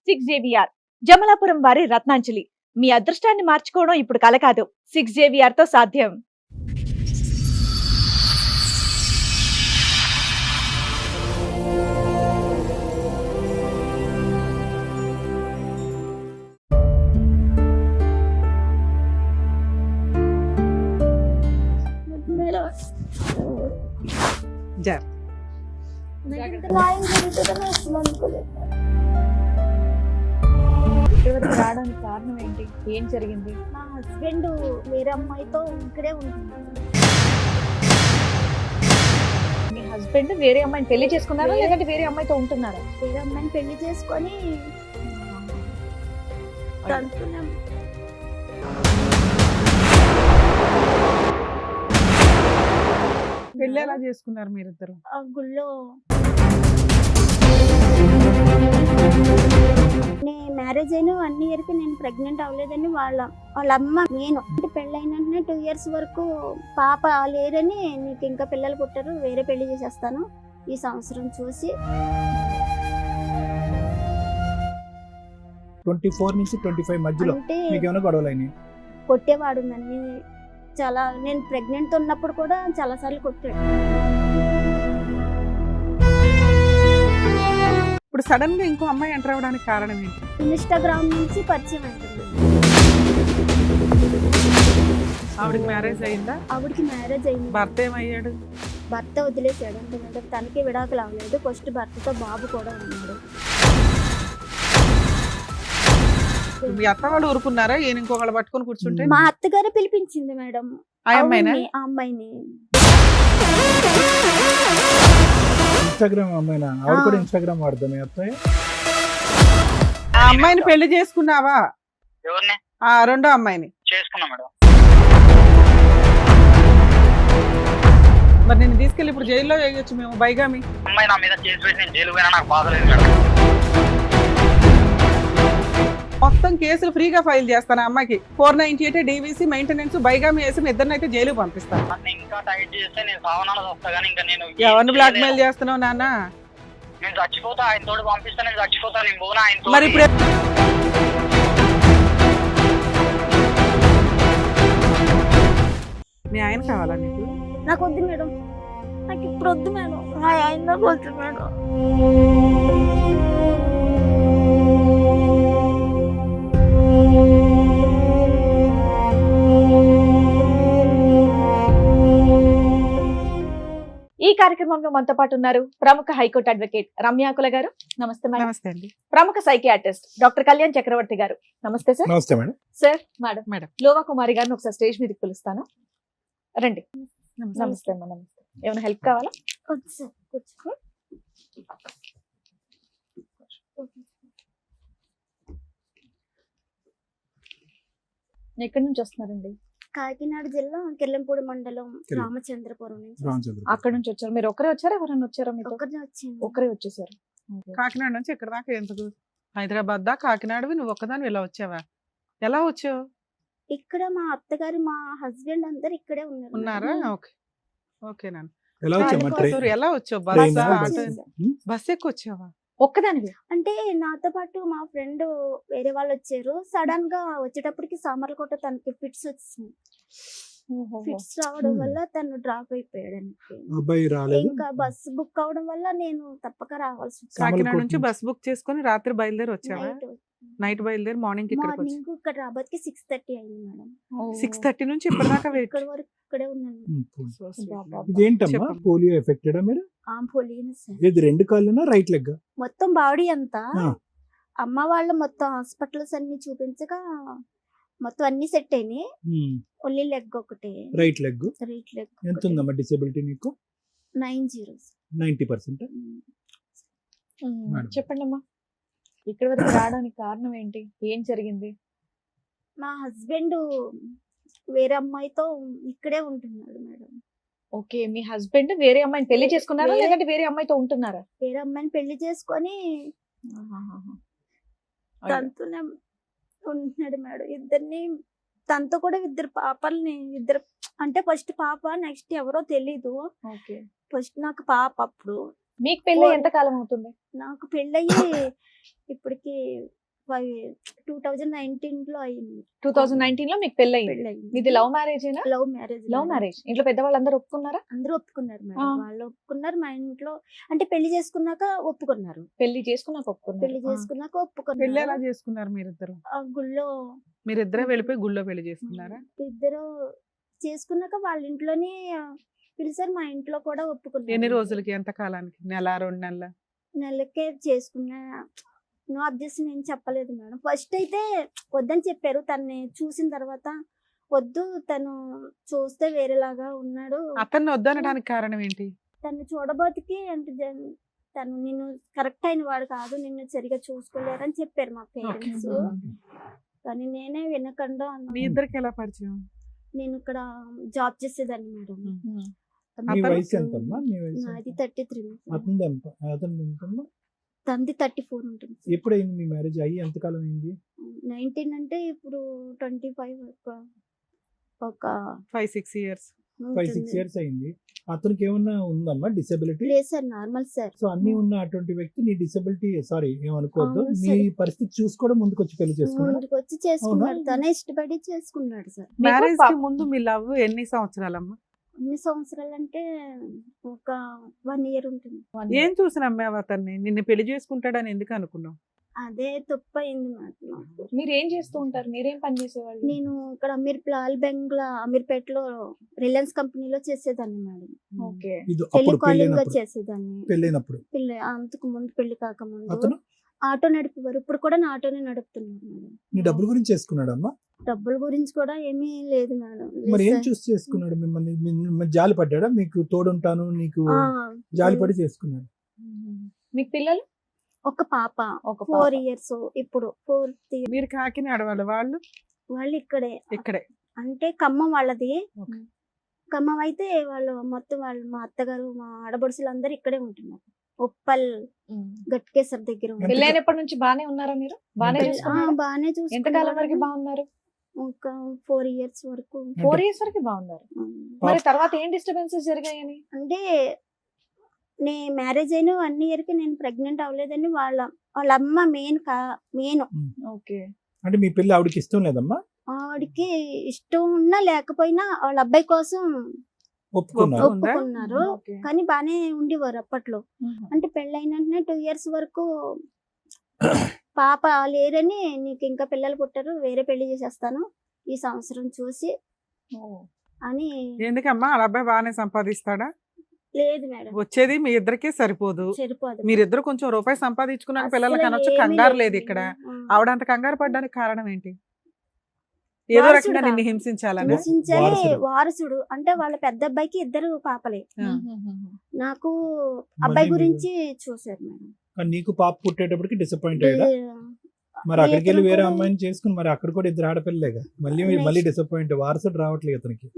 6JVR Jamalapuram వారి రత్నాంజలి. మీ అదృష్టాన్ని మార్చుకోవడం ఇప్పుడు కల కాదు. 6JVR తో సాధ్యం. రావడానికి కారణం ఏంటి? ఏం జరిగింది? మా హస్బెండ్ వేరే అమ్మాయితో ఇక్కడే ఉంటున్నాడు. మీ హస్బెండ్ వేరే అమ్మాయిని పెళ్లి చేసుకున్నారా లేదంటే వేరే అమ్మాయితో ఉంటున్నారా? వేరే అమ్మాయిని పెళ్లి చేసుకొని తంతున్నాం. పెళ్లి ఎలా చేసుకున్నారు మీరిద్దరు? ఆ గుళ్ళో మ్యారేజ్ అయిన 1 year కి నేను ప్రెగ్నెంట్ అవ్వలేదని వాళ్ళ అమ్మ నేను అంటే పెళ్ళైన 2 years వరకు పాప లేరని నీకు ఇంకా పిల్లలు పుట్టారు వేరే పెళ్లి చేసేస్తాను ఈ సంవత్సరం చూసి 24 నుంచి 25 మధ్యలో అంటే మీకు ఏమైనా గొడవలైనాయి? కొట్టేవాడు నన్ను చాలా. నేను ప్రెగ్నెంట్ ఉన్నప్పుడు కూడా చాలా సార్లు కొట్టాడు. ఇప్పుడు సడన్ గా ఇంకో అమ్మాయి ఎంటర్ అవ్వడానికి కారణం ఏంటి? ఇన్స్టాగ్రామ్ నుంచి పరిచయం అవుతుంది. ఆవిడకి మ్యారేజ్ అయిందా? ఆవిడకి మ్యారేజ్ అయింది. భర్త ఏమయ్యాడు? భర్త వదిలేసాడు. అంటే మేడం తనకి విడాకులు అవ్వలేదు. ఫస్ట్ భర్తతో బాబు కూడా ఉన్నాడు. మీ అత్త వాళ్ళు ఊరుకున్నారా? ఈయన ఇంకొకళ్ళు పట్టుకొని కూర్చుంటే? మా అత్తగారే పిలిపించింది మేడం ఆ అమ్మాయినా? ఆ అమ్మాయిని. ఇన్స్టాగ్రామ్ అమ్మాయినా? ఆవిడ కూడా ఇన్స్టాగ్రామ్ వాడదా మీ అత్తయ్య? ఆ అమ్మాయిని పెళ్లి చేసుకున్నావా? ఎవరిని? ఆ రెండో అమ్మాయిని చేసుకున్నా మేడం. మరి నేను తీసుకెళ్ళి ఇప్పుడు జైల్లో వేయొచ్చు మేము బైగామి. అమ్మాయి నా మీద కేసు పెట్టి నేను జైలు పోయినా నాకు బాధ లేదు మేడం. మొత్తం కేసులు ఫ్రీగా ఫైల్ చేస్తాను. అమ్మాయికి 498 DVC మెయింటెనెన్స్ బైగామి వేసి ఇద్దరిని అయితే జైలు పంపిస్తాను. నన్ను ఇంకా టైట్ చేస్తే నేను సావనాలు వస్తా కానీ ఇంకా నేను ఎవరిని బ్లాక్ మెయిల్ చేస్తున్నావు నాన్న? నేను చచ్చిపోతా. ఆయన తోడు పంపిస్తా. నేను చచ్చిపోతా. నేను పోనా ఆయన మరి ఇప్పుడు మీ ఆయన కావాలా నీకు? నాకు వద్దు మేడం. నాకు ఇప్పుడు వద్దు మేడం. ఆయన నాకు వద్దు మేడం. ఈ కార్యక్రమంలో మనతో పాటు ఉన్నారు ప్రముఖ హైకోర్టు అడ్వకేట్ రమ్యాకుల గారు. నమస్తే మేడం. నమస్తే అండి. ప్రముఖ సైకియాట్రిస్ట్ డాక్టర్ కళ్యాణ్ చక్రవర్తి గారు. నమస్తే సార్. నమస్తే మేడం. Sir madam. మేడం. లోవా కుమారి గారిని ఒకసారి స్టేజ్ మీదకి పిలుస్తాను. రండి. నమస్తే అమ్మా. నమస్తే. ఏమైనా హెల్ప్ కావాలా? వద్దు సార్ కూర్చో. ఎక్కడి నుంచి వస్తున్నారండి? కాకినాడ జిల్లా కిర్లంపూడి మండలం రామచంద్రపురం నుంచి. అక్కడ నుంచి వచ్చారు. మీరు ఒకరే వచ్చారా? ఎవరైనా వచ్చారా మీతో? ఒకరిని వచ్చింది. ఒకరే వచ్చేసారు. కాకినాడ నుంచి ఇక్కడ దాకా ఎందుకు? హైదరాబాద్ దాకా కాకినాడవి నువ్వు ఒక్కదాని ఇలా వచ్చావా? ఎలా వచ్చావు? ఇక్కడ మా అత్తగారు మా హస్బెండ్ అందరు ఇక్కడే ఉన్నారా? ఓకే ఓకే నాన్న. ఎలా వచ్చావు? ఎలా వచ్చావు? ట్రైన్ బస్ ఆ? ఆటో బస్ ఎక్కి వచ్చావా? ఒక్కదానివి? అంటే నాతో పాటు మా ఫ్రెండ్ వేరే వాళ్ళు వచ్చారు. సడన్ గా వచ్చేటప్పటికి సామర్లకోట తనకి ఫిట్స్ వచ్చింది. ఫిట్స్ రావడం వల్ల తను డ్రాప్ అయిపోయాడు. అబ్బాయి రాలేదు. ఇంకా బస్ బుక్ అవడం వల్ల నేను తప్పక రావాల్సి వచ్చింది. కాకినాడ నుంచి బస్ బుక్ చేసుకుని రాత్రి బయలుదేరి వచ్చావా? నైట్ బయలుదేరి మార్నింగ్ ఇక్కడ మార్నింగ్ ఇక్కడ రాబోతుకి 6:30 అయింది మేడం. 6:30 నుంచి ఇప్పటిదాకా వెయిట్. ఇక్కడ వరకు ఇక్కడే ఉన్నాను. ఇదేంటమ్మా? పోలియో ఎఫెక్టెడా మీరు? Polio sir. ఇది 2 కాళ్ళనా రైట్ లెగ్? మొత్తం బాడీ అంతా అమ్మ వాళ్ళ మొత్తం హాస్పిటల్స్ అన్ని చూపించగా మొత్తం అన్ని సెట్ అయినాయి. ఓన్లీ లెగ్ ఒకటే రైట్ లెగ్. Right leg. ఎంత ఉందమ్మా డిసేబిలిటీ నీకు? 90%. చెప్పండి అమ్మా. ఇక్కడ వరకు రావడానికి కారణం ఏంటి? ఏం జరిగింది? మా హస్బెండ్ వేరే అమ్మాయితో ఇక్కడే ఉంటున్నాడు మేడం. ఓకే. మీ హస్బెండ్ వేరే అమ్మాయిని పెళ్లి చేసుకున్నారా లేదంటే వేరే అమ్మాయితో ఉంటున్నారా? వేరే అమ్మాయిని పెళ్లి చేసుకొని తనతోనే ఉంటున్నాడు మేడం. ఇద్దరిని తనతో కూడా 2 పాపల్ని అంటే ఫస్ట్ పాప నెక్స్ట్ ఎవరో తెలీదు. ఫస్ట్ నాకు పాప. అప్పుడు మీకు పెళ్ళి ఎంత కాలం అవుతుంది? నాకు పెళ్ళయ్యి ఇప్పటికి 2019 లో అయింది. 2019 లో మీకు పెళ్ళి అయింది. పెళ్ళయింది. ఇది లవ్ మ్యారేజేనా? Love marriage. Love marriage. ఇంట్లో పెద్దవాళ్ళందరూ ఒప్పుకున్నారా? అందరూ ఒప్పుకున్నారు మేడం. ఆ. వాళ్ళు ఒప్పుకున్నారు. మా ఇంట్లో అంటే పెళ్లి చేసుకున్నాక ఒప్పుకున్నారు. పెళ్లి చేసుకున్నాక ఒప్పుకున్నారు. పెళ్లి చేసుకున్నాక పెళ్లి ఒప్పుకున్నారు. ఎలా చేసుకున్నారు మీరిద్దరు? ఆ గుళ్ళో మీరిద్దరే వెళ్ళిపోయి గుళ్ళో పెళ్లి చేసుకున్నారా? ఇద్దరు చేసుకున్నాక వాళ్ళ ఇంట్లోనే పిలిచారు. మా ఇంట్లో కూడా ఒప్పుకున్నారు. ఎన్ని రోజులకి, ఎంత కాలానికి? నెల, 2 నెలల? నెలకే చేసుకున్నా. నో అబ్జెక్షన్ ఏం చెప్పలేదు మేడం. ఫస్ట్ అయితే వద్దని చెప్పారు. తన్ని చూసిన తర్వాత వద్దు, తను చూస్తే వేరేలాగా ఉన్నాడు, అతన్ని వద్దనడానికి కారణం ఏంటి? తను చూడబోతికి అంటే తను నిన్ను కరెక్ట్ అయిన వాడు కాదు, నిన్ను సరిగా చూసుకోలేరని చెప్పారు మా పేరెంట్స్. కానీ నేనే వినకుండా మీ ఇద్దరికి ఎలా పరిచయం? నేను ఇక్కడ జాబ్ చేసేదాన్ని మేడం. మీ అతను- వయసు ఎంతమ్మా? మీ వయసు నాది ఎంత? 33. అతనిది అతనిది ఎంతమ్మా? తంది 34 ఉంటుంది. ఎప్పుడైంది మీ మ్యారేజ్ అయ్యి ఎంతకాలం అయింది? 19 అంటే ఇప్పుడు 25 ఒక 5-6 years. 5-6 years అయింది. అతనికి ఏమన్నా ఉందమ్మా డిసెబిలిటీ? లేదు సార్, నార్మల్ సార్. సో అన్ని ఉన్న అటువంటి వ్యక్తి నీ డిసెబిలిటీ, సారీ ఏమనుకోవద్దు, అవును నీ సార్. పరిస్థితి చూసుకోవడం ముందుకు వచ్చి పెళ్లి చేసుకున్నాడు. ముందుకు వచ్చి చేసుకున్నాడు. అవునా? తనే ఇష్టపడి చేసుకున్నాడు సార్. మ్యారేజ్ కి ముందు మీ లవ్ ఎన్ని సంవత్సరాలమ్మా? ఎన్ని సంవత్సరాలు అంటే ఒక 1 year ఉంటుంది. ఏం చూసి నమ్మావు అతన్ని? నిన్ను పెళ్లి చేసుకుంటాడని ఎందుకు అనుకున్నావు? అదే తప్పు అయింది నాకు. మీరు ఏం చేస్తూ ఉంటారు? మీరేం పని చేసేవాళ్ళు? నేను ఇక్కడ లాల్ బెంగ్లా అమీర్పేటలో రిలయన్స్ కంపెనీలో చేసేదాన్ని మేడం. ఓకే. ఇది అప్పుడు టెలికాలింగ్ గా పెళ్ళైనప్పుడు చేసేదాన్ని. పెళ్ళైనప్పుడు పెళ్ళి అంతకు ముందు, పెళ్లి కాకముందు అతను ఆటో నడిపేవారు. ఇప్పుడు కూడా నా ఆటోనే నడుపుతున్నారు మేడం. నీ డబ్బుల గురించి చేసుకున్నాడమ్మా? డబ్బుల గురించి కూడా ఏమీ లేదు మేడం. మరి లేదు ఏం సార్. చూసి చేసుకున్నాడు? మిమ్మల్ని జాలి పడ్డాడా? మీకు తోడుంటాను నీకు ఆ, జాలి పడి చేసుకున్నాడు. మీకు పిల్లలు? ఒక పాప ఒక 4 years. ఇప్పుడు 4th year. మీరు కాకినాడ వాళ్ళు వాళ్ళు ఇక్కడే ఇక్కడే. అంటే ఖమ్మం వాళ్ళది. ఓకే. ఖమ్మం అయితే వాళ్ళు మొత్తం వాళ్ళు మా అత్తగారు, మా ఆడబడుసులు అందరు ఇక్కడే ఉంటున్నారు. ఉప్పల్ గట్కేసర్ దగ్గర ఉన్నారు. పెళ్ళైనప్పటి నుంచి బానే ఉన్నారా మీరు? బానే ఎంత- చూసుకున్నారా? బాగానే ఎంత కాలం వరకు చూసుకున్నారు. బాగున్నారు? ఒక 4 years వరకు. 4 years వరకు బాగున్నారు. మరి తర్వాత ఏం డిస్టర్బెన్సెస్ జరిగాయని? అంటే నే మ్యారేజ్ అయిన 1 year కి నేను ప్రెగ్నెంట్ అవ్వలేదని వాళ్ళ అమ్మ మెయిన్ ఓకే. అంటే మీ పెళ్లి ఆవిడకి ఇష్టం లేదమ్మా? ఆవిడకి ఇష్టం ఉన్నా లేకపోయినా వాళ్ళ అబ్బాయి కోసం ఒప్పుకున్నారు. ఉందా? ఒప్పుకున్నారు. ఓకే. కానీ బానే ఉండేవారు అప్పట్లో. అంటే పెళ్ళైన వెంటనే 2 years వరకు పాప లేరని, నీకు ఇంకా పిల్లలు పుట్టారు, వేరే పెళ్లి చేసేస్తాను ఈ సంవత్సరం చూసి అని. ఎందుకమ్మా? వాళ్ళ అబ్బాయి బాగానే సంపాదిస్తాడా? లేదు మేడం, వచ్చేది మీ ఇద్దరికే సరిపోదు. సరిపోదు. మీరిద్దరు కొంచెం రూపాయి సంపాదించుకున్నాక పిల్లల్ని అసలు కనొచ్చు. ఏమీ కంగారు లేదు లేదు. ఇక్కడ. ఆ. ఆవిడ అంత కంగారు పడ్డానికి కారణం ఏంటి? ఏదో వారసుడు రకంగా నిన్ను కాదు. హింసించాలని. హింసించాలి. వారసుడు. వారసుడు అంటే వాళ్ళ పెద్ద అబ్బాయికి 2 పాపలే. ఆ. నాకు అబ్బాయి మళ్ళీ గురించి చూసారు మేడం. కానీ నీకు పాప పుట్టేటప్పటికి డిసప్పాయింట్ అయ్యాడా? మరి అక్కడికి వెళ్ళి ఇతను వేరే కూడా- అమ్మాయిని చేసుకుని మరి అక్కడ కూడా 2 ఆడపిల్లలేగా, మళ్ళీ డిసప్పాయింట్. వారసుడు రావట్లేదు అతనికి.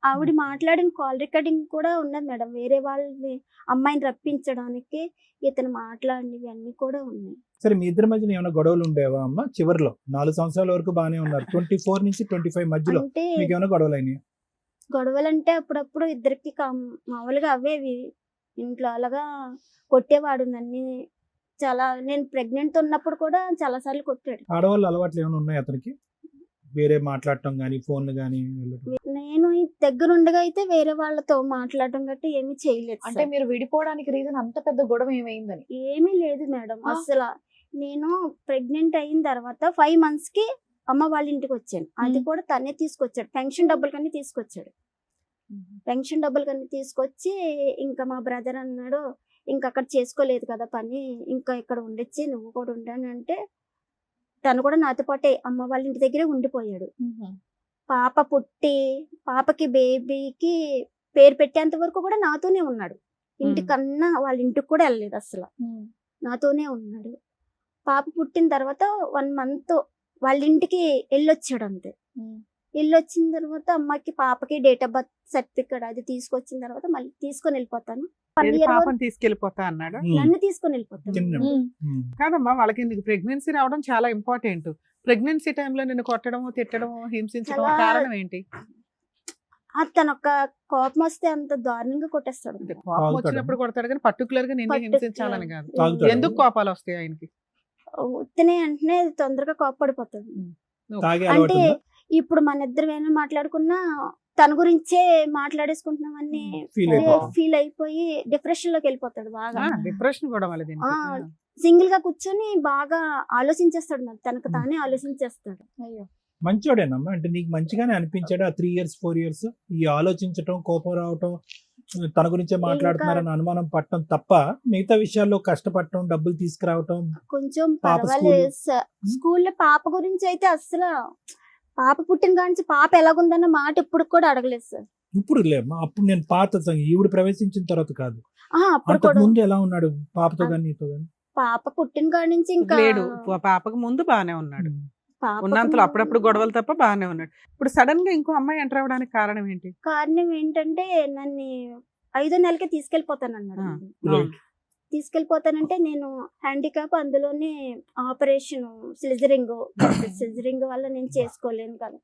ఆవిడ మాట్లాడిన కాల్ రికార్డింగ్ కూడా ఉన్నది మేడం. వేరే వాళ్ళని అమ్మాయిని రప్పించడానికి ఇతను మాట్లాడినవి అన్ని కూడా ఉన్నాయి. సరే, మీ ఇద్దరి మధ్యన ఏమైనా గొడవలు ఉండేవా అమ్మ? చివరిలో 4 సంవత్సరాల వరకు బానే ఉన్నారు. 24 నుంచి 25 మధ్యలో అంటే మీకు ఏమైనా గొడవలు అయినాయి? గొడవలంటే అప్పుడప్పుడు ఇద్దరికి మామూలుగా అవేవి. ఇంట్లో అలాగా కొట్టేవాడు నన్ను. చాలా నేను ప్రెగ్నెంట్ ఉన్నప్పుడు కూడా చాలా సార్లు కొట్టాడు. ఆడవాళ్ళు అలవాట్లు ఏమైనా ఉన్నాయి అతనికి? వేరే మాట్లాడటం గానీ, ఫోన్లు గానీ వెళ్ళటం? నేను ఈ దగ్గరుండగా అయితే వేరే వాళ్ళతో మాట్లాడటం గట్టి ఏమీ చేయలేదు అంటే సార్. మీరు విడిపోవడానికి రీజన్ అంత పెద్ద గొడవ ఏమైందని? ఏమీ లేదు మేడం. ఆ. అసలు నేను ప్రెగ్నెంట్ అయిన తర్వాత 5 months కి అమ్మ వాళ్ళ ఇంటికి వచ్చాను. అది కూడా తనే తీసుకొచ్చాడు. పెన్షన్ డబ్బులు కన్నీ తీసుకొచ్చాడు. పెన్షన్ డబ్బులు కన్నీ తీసుకొచ్చి ఇంకా మా బ్రదర్ అన్నాడు, ఇంకా అక్కడ చేసుకోలేదు కదా పని, ఇంకా ఇక్కడ ఉండొచ్చి నువ్వు కూడా ఉండని అంటే తను కూడా నాతో పాటే అమ్మ వాళ్ళ ఇంటి దగ్గరే ఉండిపోయాడు. పాప పుట్టి పాపకి బేబీకి పేరు పెట్టేంత వరకు కూడా నాతోనే ఉన్నాడు. ఇంటికన్నా వాళ్ళ ఇంటికి కూడా వెళ్ళలేదు అసలు. నాతోనే ఉన్నాడు. పాప పుట్టిన తర్వాత 1 month వాళ్ళ ఇంటికి వెళ్ళొచ్చాడు అంతే. వెళ్ళొచ్చిన తర్వాత అమ్మకి పాపకి డేట్ ఆఫ్ బర్త్ సర్టిఫికేట్ అది తీసుకొచ్చిన తర్వాత మళ్ళీ తీసుకొని వెళ్ళిపోతాను. 1 ఏది year వరకు పాపని తీసుకెళ్లిపోతా అన్నాడు? నన్ను తీసుకొని వెళ్ళిపోతాను. చిన్న- కాదమ్మా, వాళ్ళకి నీకు ప్రెగ్నెన్సీ రావడం చాలా ఇంపార్టెంట్. ప్రెగ్నెన్సీ టైంలో నిన్ను కొట్టడము, తిట్టడము, హింసించడం చాలా- కారణం ఏంటి? తన ఒక్క కోపం వస్తే అంత దారుణంగా కొట్టేస్తాడు. అంటే కోపం తాగుతాడా? వచ్చినప్పుడు కొడతాడు కానీ పర్టికులర్ గా నిన్ను Particular- హింసించాలని కాదు. తాగుతాడా? ఎందుకు కోపాలు వస్తాయి ఆయనకి? ఉత్తినే వెంటనే తొందరగా కోపపడిపోతాడు. తాగే అలవాటు అంటే ఉందా? ఇప్పుడు మన ఇద్దరు ఏమైనా మాట్లాడుకున్నా తన గురించే మాట్లాడేసుకుంటున్నామని ఫీల్ అయిపోతాం. ఫీల్ అయిపోయి డిప్రెషన్ లోకి వెళ్ళిపోతాడు బాగా. డిప్రెషన్ కూడా మళ్ళీ దీనికి. ఆ. సింగిల్ గా కూర్చొని బాగా ఆలోచించేస్తాడు, మరి తనకు తానే ఆలోచించేస్తాడు. అయ్యో. మంచోడేనమ్మా, అంటే నీకు మంచిగానే అనిపించాడు ఆ 3 years 4 years ఈ ఆలోచించటం, కోపం రావటం, తన గురించే మాట్లాడుతున్నారని అనుమానం పట్టడం తప్ప మిగతా విషయాల్లో కష్టపడటం, డబ్బులు తీసుకురావటం. కొంచెం పాప పర్వాలేదు సార్. స్కూల్లో పాప గురించి అయితే అసలు పాప పుట్టిన కానించి పాప ఎలాగుందన్న మాట ఇప్పుడు కూడా అడగలేదు సార్. ఇప్పుడు లేమ్మా, అప్పుడు నేను పాత ఈవిడ ప్రవేశించిన తర్వాత కాదు, అప్పుడు అంతకు కూడా ముందు ఎలా ఉన్నాడు పాపతో గానీ నీతో గానీ? పాప పుట్టిన కాడి నుంచి ఇంకా లేడు, పాపకు ముందు బానే ఉన్నాడు. పాపకు ఉన్నంతలో అప్పుడప్పుడు గొడవలు తప్ప బానే ఉన్నాడు. ఇప్పుడు సడన్ గా ఇంకో అమ్మాయి ఎంటర్ అవ్వడానికి కారణం ఏంటి? కారణం ఏంటంటే నన్ను 5వ నెలకే తీసుకెళ్లిపోతానన్నాడు. Right. తీసుకెళ్లిపోతానంటే నేను హ్యాండిక్యాప్, అందులోనే ఆపరేషన్ సిజరింగ్ వల్ల నేను చేసుకోలేను కదా.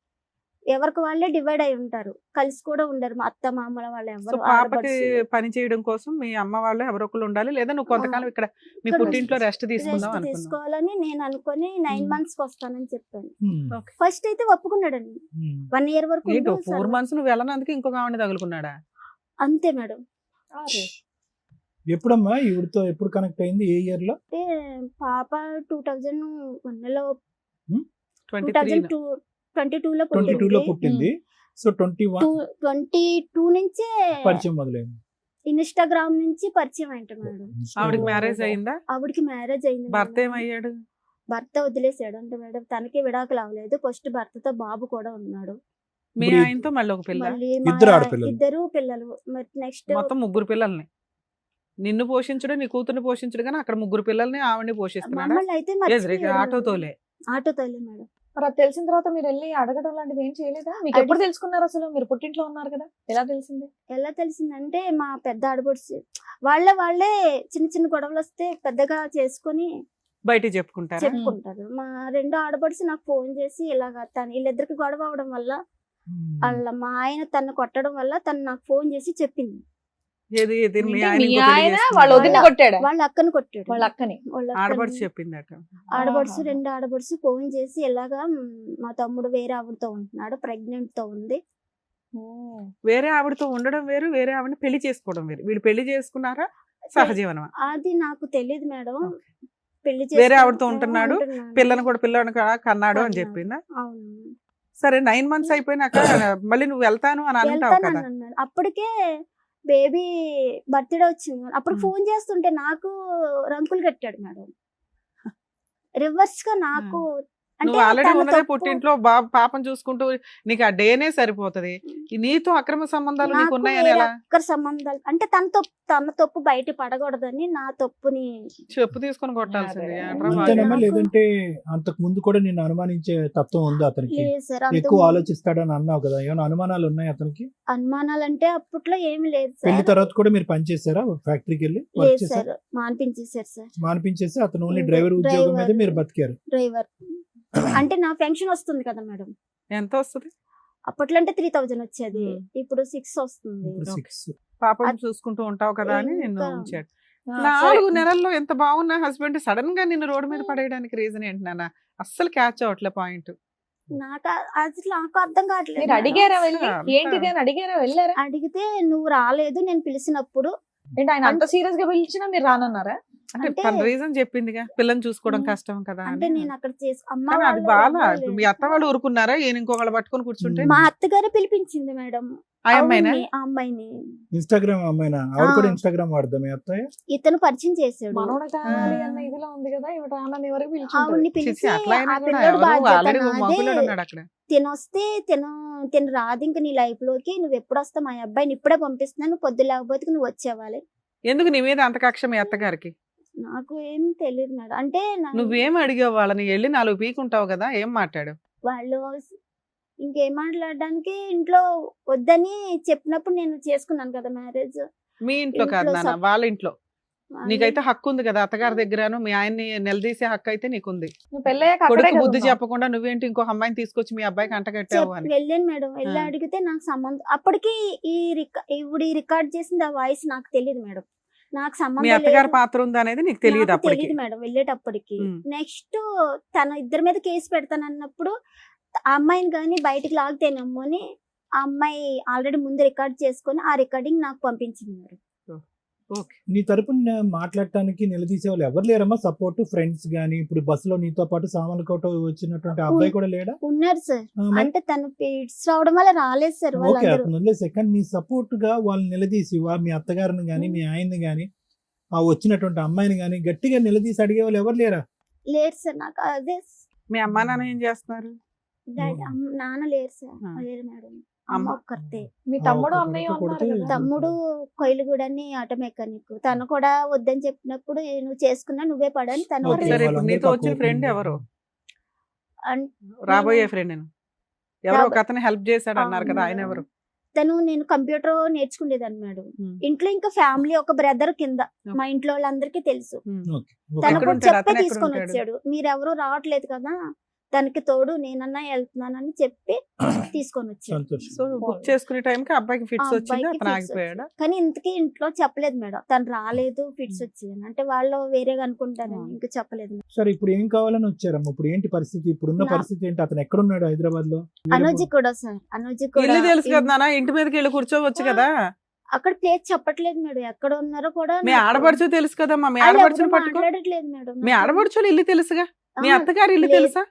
ఎవరికి వాళ్ళే డివైడ్ అయి ఉంటారు, కలిసి కూడా ఉండరు. మా అత్త మామల వాళ్ళు సో ఎవరు పాపకి పని చేయడం కోసం మీ అమ్మ వాళ్ళు ఎవరో ఒకరు ఉండాలి, లేదా నువ్వు కొంతకాలం ఇక్కడ మీ ఇక్కడ పుట్టింట్లో రెస్ట్ తీసుకుందాం రెస్ట్ అనుకున్నావు. తీసుకోవాలని నేను అనుకుని 9 months కి వస్తానని చెప్పాను. Hmm. ఫస్ట్ అయితే ఒప్పుకున్నాడండి. Hmm. 1 year వరకు ఏంటో ఉండు 4 సార్. months నువ్వు వెళ్ళనందుకు ఇంకొక ఆవిడ తగులుకున్నాడా? అంతే మేడం. ఎప్పుడమ్మా ఈవిడతో ఎప్పుడు కనెక్ట్ అయింది? ఏ ఇయర్ లో? అంటే పాప 2001 లో 23 2022 లో 22 లో పుట్టింది. పుట్టింది. సో 21 22 నుంచే పరిచయం మొదలైంది. ఇన్స్టాగ్రామ్ నుంచి పరిచయం అయింట మేడం. ఆవిడకి మ్యారేజ్ అయిందా? ఆవిడకి మ్యారేజ్ అయింది భర్త మేడం. ఏమయ్యాడు? భర్త వదిలేసాడు అంటే మేడం. తనకి విడాకులు అవ్వలేదు. ఫస్ట్ భర్తతో బాబు కూడా ఉన్నాడు. మీ ఇప్పుడు ఆయనతో మళ్ళీ ఒక పిల్ల? మళ్ళీ ఇద్దరు ఆడపిల్లలు. ఇద్దరు పిల్లలు. మరి నెక్స్ట్ మొత్తం 3 పిల్లల్ని నిన్ను పోషించడం, నీ కూతుర్ని పోషించడం, కానీ అక్కడ 3 పిల్లల్ని ఆవిడని పోషిస్తున్నాడా? మమ్మల్ని అయితే ఆటోతోలే. ఆటోతోలే మేడం. మరి అది తెలిసిన తర్వాత మీరు వెళ్ళి అడగడం లాంటిది ఏం చేయలేదా? మీకు ఎప్పుడు తెలుసుకున్నారు అసలు? మీరు పుట్టింట్లో ఉన్నారు కదా, ఎలా తెలిసింది? ఎలా తెలిసిందంటే మా పెద్ద ఆడపడుచు వాళ్ళే చిన్న చిన్న గొడవలు వస్తే పెద్దగా చేసుకొని బయట చెప్పుకుంటారా? చెప్పుకుంటారు. మా 2వ ఆడపడుచు నాకు ఫోన్ చేసి ఇలాగా వీళ్ళిద్దరికి గొడవ అవడం వల్ల మా ఆయన తను కొట్టడం వల్ల తను నాకు ఫోన్ చేసి చెప్పింది. ఏది ఏది మీ ఏంటి, ఆయన మీ ఇంకో పెళ్లి ఆయన చేసుకున్నాడా? వాళ్ళ వదిన కొట్టాడా? వాళ్ళ అక్కని కొట్టాడు. వాళ్ళ అక్కని. ఆడపడుచు చెప్పిందట. ఆడపడుచు ఆహా. 2 ఆడపడుచు ఫోన్ చేసి ఇలాగా మా తమ్ముడు వేరే ఆవిడతో ఉంటున్నాడు, ప్రెగ్నెంట్ తో ఉంది. వేరే ఆవిడతో ఉండడం వేరు, వేరే ఆవిడని పెళ్లి చేసుకోవడం వేరు. వీళ్ళు పెళ్లి చేసుకున్నారా? సహజీవనం. అది నాకు తెలియదు మేడం. పెళ్లి వేరే ఆవిడతో ఉంటున్నాడు, పిల్లని కూడా పిల్లని కన్నాడు అని కన్నాడు. చెప్పిందా? అవును. సరే 9 months అయిపోయినాక మళ్ళీ నువ్వు వెళ్తాను అని అంటావు కదా. వెళ్తానన్నాడు. అప్పటికే బేబీ బర్త్డే వచ్చింది. అప్పుడు ఫోన్ చేస్తుంటే నాకు రంకులు కట్టాడు మేడం. రివర్స్ గా నాకు నువ్వు ఆల్రెడీ ఉన్నదే పుట్టింట్లో పాపం చూసుకుంటూ నీకు ఆ డేనే సరిపోతది. నీతో అక్రమ సంబంధాలు నీకు ఉన్నాయని ఎలా? సంబంధాలు అంటే తన తప్పు బయట పడకూడదని నా తప్పుని చెప్పు తీసుకొని కొట్టాల్సింది. అంతేనమ్మా, లేదంటే అంతకు ముందు కూడా నిన్ను అనుమానించే తత్వం ఉందా అతనికి? లేదు సార్. ఎక్కువ ఆలోచిస్తాడని అన్నావు కదా, ఏమైనా అనుమానాలు ఉన్నాయి అతనికి? అనుమానాలు అంటే అప్పట్లో ఏమి లేదు పెళ్లి సార్. తర్వాత కూడా మీరు పని చేశారా? ఫ్యాక్టరీకి వెళ్ళి వర్క్ లేదు చేశారా? Sir, మానిపించేసారు sir. మానిపించేసి అతను ఓన్లీ డ్రైవర్ ఉద్యోగం మీద మీరు బతికారు. డ్రైవర్ అంటే నా పెన్షన్ వస్తుంది కదా మేడం. ఎంత వస్తుంది? అప్పట్లో అంటే 3000 వచ్చేది, ఇప్పుడు 6 వస్తుంది. ఇప్పుడు Okay. 6. పాపం చూసుకుంటూ ఉంటావు కదా అని నిన్ను ఇంకా ఉంచాడు. ఆ, 4 సరే. నెలల్లో ఎంత బాగున్నా హస్బెండ్ సడన్ గా నిన్ను రోడ్డు మీద పడేయడానికి రీజన్ ఏంటి నాన్న? అస్సలు క్యాచ్ అవట్లే పాయింట్. నాకు అసలు నాకు అర్థం కావట్లేదు మీరు మేడం. అడిగారా వెళ్ళి అంతా. ఏంటిది అని అడిగారా? వెళ్ళారా? అడిగితే నువ్వు రాలేదు నేను పిలిచినప్పుడు. ఏంటి ఆయన అంత సీరియస్ గా పిలిచినా మీరు రానన్నారా? అంటే అంటే- తన రీజన్ చెప్పిందిగా, పిల్లని చూసుకోవడం కష్టం కదా అంటే అని. నేను అక్కడ అమ్మ కానీ అది వాళ్ళు బాగా ఎవరు ఇప్పుడు మీ లేరు. అత్త వాళ్ళు ఊరుకున్నారా? ఈయన ఇంకొకళ్ళు పట్టుకొని కూర్చుంటే మా అత్తగారే పిలిపించింది మేడం. ఆ అమ్మాయినా? అవును, ఆ అమ్మాయిని ఇన్స్టాగ్రామ్ అమ్మాయినా? ఆవిడ కూడా ఆ. ఇన్స్టాగ్రామ్ వాడదా మీ అత్తయ్య? ఇతను పరిచయం చేశాడు. మనోడ కావాలి అన్న ఇదిలో ఉంది కదా, ఇవి రానని వరకు పిలిచి ఆవిడ్ని చిచ్చి, పిలిచి అట్లా అయినా ఆ కూడా పిల్లడు ఎవరు బాధ్యత ఆల్రెడీ నాదే. మగపిల్లడు ఉన్నాడు అక్కడ. తినొస్తే తిను రాదు ఇంక నీ లైఫ్ లోకి. నువ్వు ఎప్పుడు వస్తావు? మా అబ్బాయిని ఇప్పుడే పంపిస్తున్నాను, పొద్దు లేకపోతే నువ్వు వచ్చేవాలి. ఎందుకు నీ మీద అంత కక్ష మీ అత్తగారికి? నాకు ఏం తెలియదు మేడం. అంటే నువ్వేం అడిగావు వాళ్ళని? వెళ్ళి 4 పీకుంటావు కదా, ఏం మాట్లాడు? వాళ్ళు ఇంకేం మాట్లాడడానికి ఇంట్లో వద్దని చెప్పినప్పుడు నేను చేసుకున్నాను కదా మ్యారేజ్. మీ ఇంట్లో కాదు ఇంట్లో నాన్న, వాళ్ళ ఇంట్లో. నీకైతే హక్కు ఉంది కదా అత్తగారి దగ్గరను మీ ఆయన్ని నిలదీసే హక్కు అయితే నీకుంది. నువ్వు పెళ్ళయ్యాక అక్కడే కొడుకు కదా బుద్ధి ఉన్నావు. చెప్పకుండా నువ్వేంటి ఇంకో అమ్మాయిని తీసుకొచ్చి మీ అబ్బాయికి అంటగట్టావు అని. వెళ్ళాను మేడం, వెళ్ళి ఆ. అడిగితే నాకు సంబంధం అప్పటికి ఇప్పుడు ఈ రికార్డ్ చేసింది ఆ వాయిస్ నాకు తెలియదు మేడం. నాకు మీ సంబంధం అత్తగారి లేదు. పాత్ర ఉంది అనేది నీకు తెలియదు నాకు అప్పటికి. తెలియదు మేడం వెళ్ళేటప్పటికి. ఉమ్. నెక్స్ట్ తన ఇద్దరి మీద కేసు పెడతానన్నప్పుడు ఆ అమ్మాయిని కానీ బయటికి లాగితేనమ్మో అని ఆ అమ్మాయి ఆల్రెడీ ముందు రికార్డ్ చేసుకొని ఆ రికార్డింగ్ నాకు పంపించింది మేడం. ఓకే. నీ తరపున మాట్లాడటానికి నిలదీసే వాళ్ళు ఎవరు లేరమ్మా? సపోర్ట్ ఫ్రెండ్స్ గానీ, ఇప్పుడు బస్సులో నీతో పాటు సామాన్లు కోట వచ్చినటువంటి ఆ అబ్బాయి కూడా లేడా? ఉన్నారు సార్, ఆ, మరి- అంటే తను పీరియడ్స్ రావడం వల్ల రాలేదు సార్ ఓకే, వాళ్ళందరూ. అతను వదిలేసే. కానీ నీ సపోర్ట్ గా వాళ్ళు నిలదీసి మీ అత్తగారిని గానీ మీ ఆయన్ని గానీ ఆ వచ్చినటువంటి అమ్మాయిని గానీ గట్టిగా నిలదీసి అడిగే వాళ్ళు ఎవరు లేరా? లేరు సార్. నాకు అదే మీ అమ్మా నాన్న ఏం చేస్తున్నారు? నాన్న లేరు సార్. ఆ. లేరు మేడం, అమ్మ? అమ్మ ఒక్కరితే. మీ ఆ, తమ్ముడు ఒక అన్నయ్య కొడుకు ఉన్నారు కొడితే- కదా. తమ్ముడు కొయిలుగూడని ఆటో మెకానిక్. తను కూడా వద్దని చెప్పినప్పుడు నువ్వు చేసుకున్నా నువ్వే పడని తను ఓకే, సరే, ఇప్పుడు వాళ్ళందరూ నీతో వచ్చిన తక్కువ ఫ్రెండ్ ఉంది. ఎవరు? అన్- రాబోయే ఫ్రెండ్ నేను ఎవరో ఒక రాబో- అతను హెల్ప్ చేశాడు అన్నారు కదా, ఆయన ఎవరు? తను నేను కంప్యూటర్ నేర్చుకునేదాన్ని మేడం. ఉమ్. ఇంట్లో ఇంకా ఫ్యామిలీ ఒక బ్రదర్ కింద ఓకే. మా ఇంట్లో వాళ్ళందరికీ తెలుసు. ఉమ్. Okay, okay. తను ఎక్కడ కూడా ఉంటాడు? చెప్పే అతను ఎక్కడ తీసుకొని ఉంటాడు? వచ్చాడు. మీరెవరూ రావట్లేదు కదా, తనకి తోడు నేనన్నా వెళ్తున్నానని చెప్పి తీసుకొని వచ్చాడు. సంతోషం. సో బుక్ చేసుకునే టైంకి అబ్బాయికి ఫిట్స్ ఆ వచ్చింది, అబ్బాయికి అతను fits ఆగిపోయాడా? వచ్చాయి. కానీ ఇంతకీ ఇంట్లో చెప్పలేదు మేడం, తను రాలేదు ఫిట్స్ వచ్చాయని. అంటే వాళ్ళు వేరేగా అనుకుంటారని ఇంకా చెప్పలేదు మేడం. సరే, ఇప్పుడు ఏం కావాలని వచ్చారమ్మా? ఇప్పుడు ఏంటి పరిస్థితి? ఇప్పుడున్న నా- పరిస్థితి ఏంటి? అతను ఎక్కడున్నాడు హైదరాబాద్ లో? అనుజి కూడా సార్, అనుజి కూడా ఇల్లు తెలుసు కదా నాన్న, ఇంటి మీదకి వెళ్ళి కూర్చోవచ్చు కదా. అక్కడ ప్లేస్ చెప్పట్లేదు మేడం, ఎక్కడ ఉన్నారో కూడా మీ నాకు- ఆడపడుచు తెలుసు కదమ్మా, మీ వాళ్ళు ఆడపడుచుని ఎవరు పట్టుకో. మాట్లాడట్లేదు మేడం. మీ నాకు- ఆడపడుచులు ఇల్లు తెలుసుగా, మీ ఆహా, అత్తగారి ఇల్లు లేదు. తెలుసా?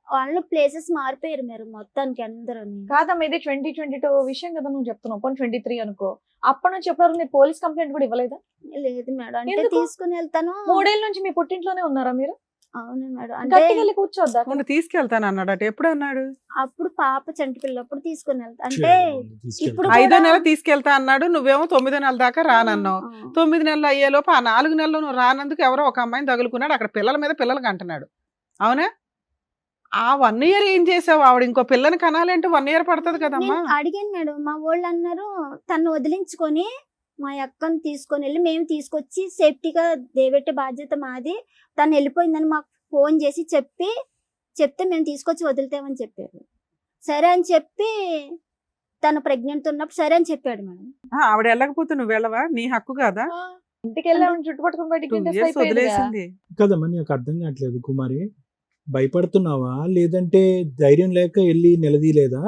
వాళ్ళు ప్లేసెస్ మారిపోయారు మేడం మొత్తానికి అందరూ. కాదమ్మా, ఇది 2022 విషయం కదా నువ్వు చెప్తున్నావు. పోనీ 23 అనుకో. అప్పటి నుంచి ఎప్పటివరకు మీరు పోలీస్ కంప్లైంట్ కూడా ఇవ్వలేదా? లేదు మేడం, అంటే ఎందుకు? తీసుకుని వెళ్తాను. 3 ఏళ్ళ నుంచి మీ పుట్టింట్లోనే ఉన్నారా మీరు? అవును మేడం, అంటే గట్టిగా వెళ్ళి కూర్చోద్దా? మొన్న తీసుకెళ్తాను అన్నాడు అటు, ఎప్పుడు అన్నాడు? అప్పుడు పాప చంటి పిల్లప్పుడు తీసుకుని వెళ్తా. అంటే ఇప్పుడు 5వ కూడా- నెల తీసుకెళ్తా అన్నాడు, నువ్వేమో 9వ నెల దాకా రానన్నావు. ఆ, 9 నెలలు అయ్యేలోపు ఆ 4 నెలలు నువ్వు రానందుకు ఎవరో ఒక అమ్మాయిని తగులుకున్నాడు. అక్కడ పిల్లల మీద పిల్లలకి అంటున్నాడు, అవునా? ఆ 1 ఇయర్ ఏం చేసావు? ఆవిడ ఇంకో పిల్లని కనాలంటే 1 ఇయర్ పడుతుంది కదమ్మా. నేను అడిగాను మేడం, మా వాళ్ళు అన్నారు తను వదిలించుకొని మా అక్కని తీసుకొని వెళ్ళి మేము తీసుకొచ్చి సేఫ్టీగా దేవెట్టే బాధ్యత మాది. తను వెళ్ళిపోయిందని మాకు ఫోన్ చేసి చెప్తే మేము తీసుకొచ్చి వదులుతామని చెప్పారు. సరే అని చెప్పి తను ప్రెగ్నెంట్ ఉన్నప్పుడు సరే అని చెప్పాడు మేడం. ఆవిడ వెళ్ళకపోతే నువ్వు వెళ్ళవా? నీ హక్కు కాదా? ఇంటికి వెళ్ళామని చుట్టుపట్టుకుని బయటికి 2 గెంటేస్తే years అయిపోయేదిగా. వదిలేసింది. కదమ్మా, నాకు అర్థం కావట్లేదు కుమారి. భయపడుతున్నావా, లేదంటే ధైర్యం లేక వెళ్ళి నిలదీయలేదా,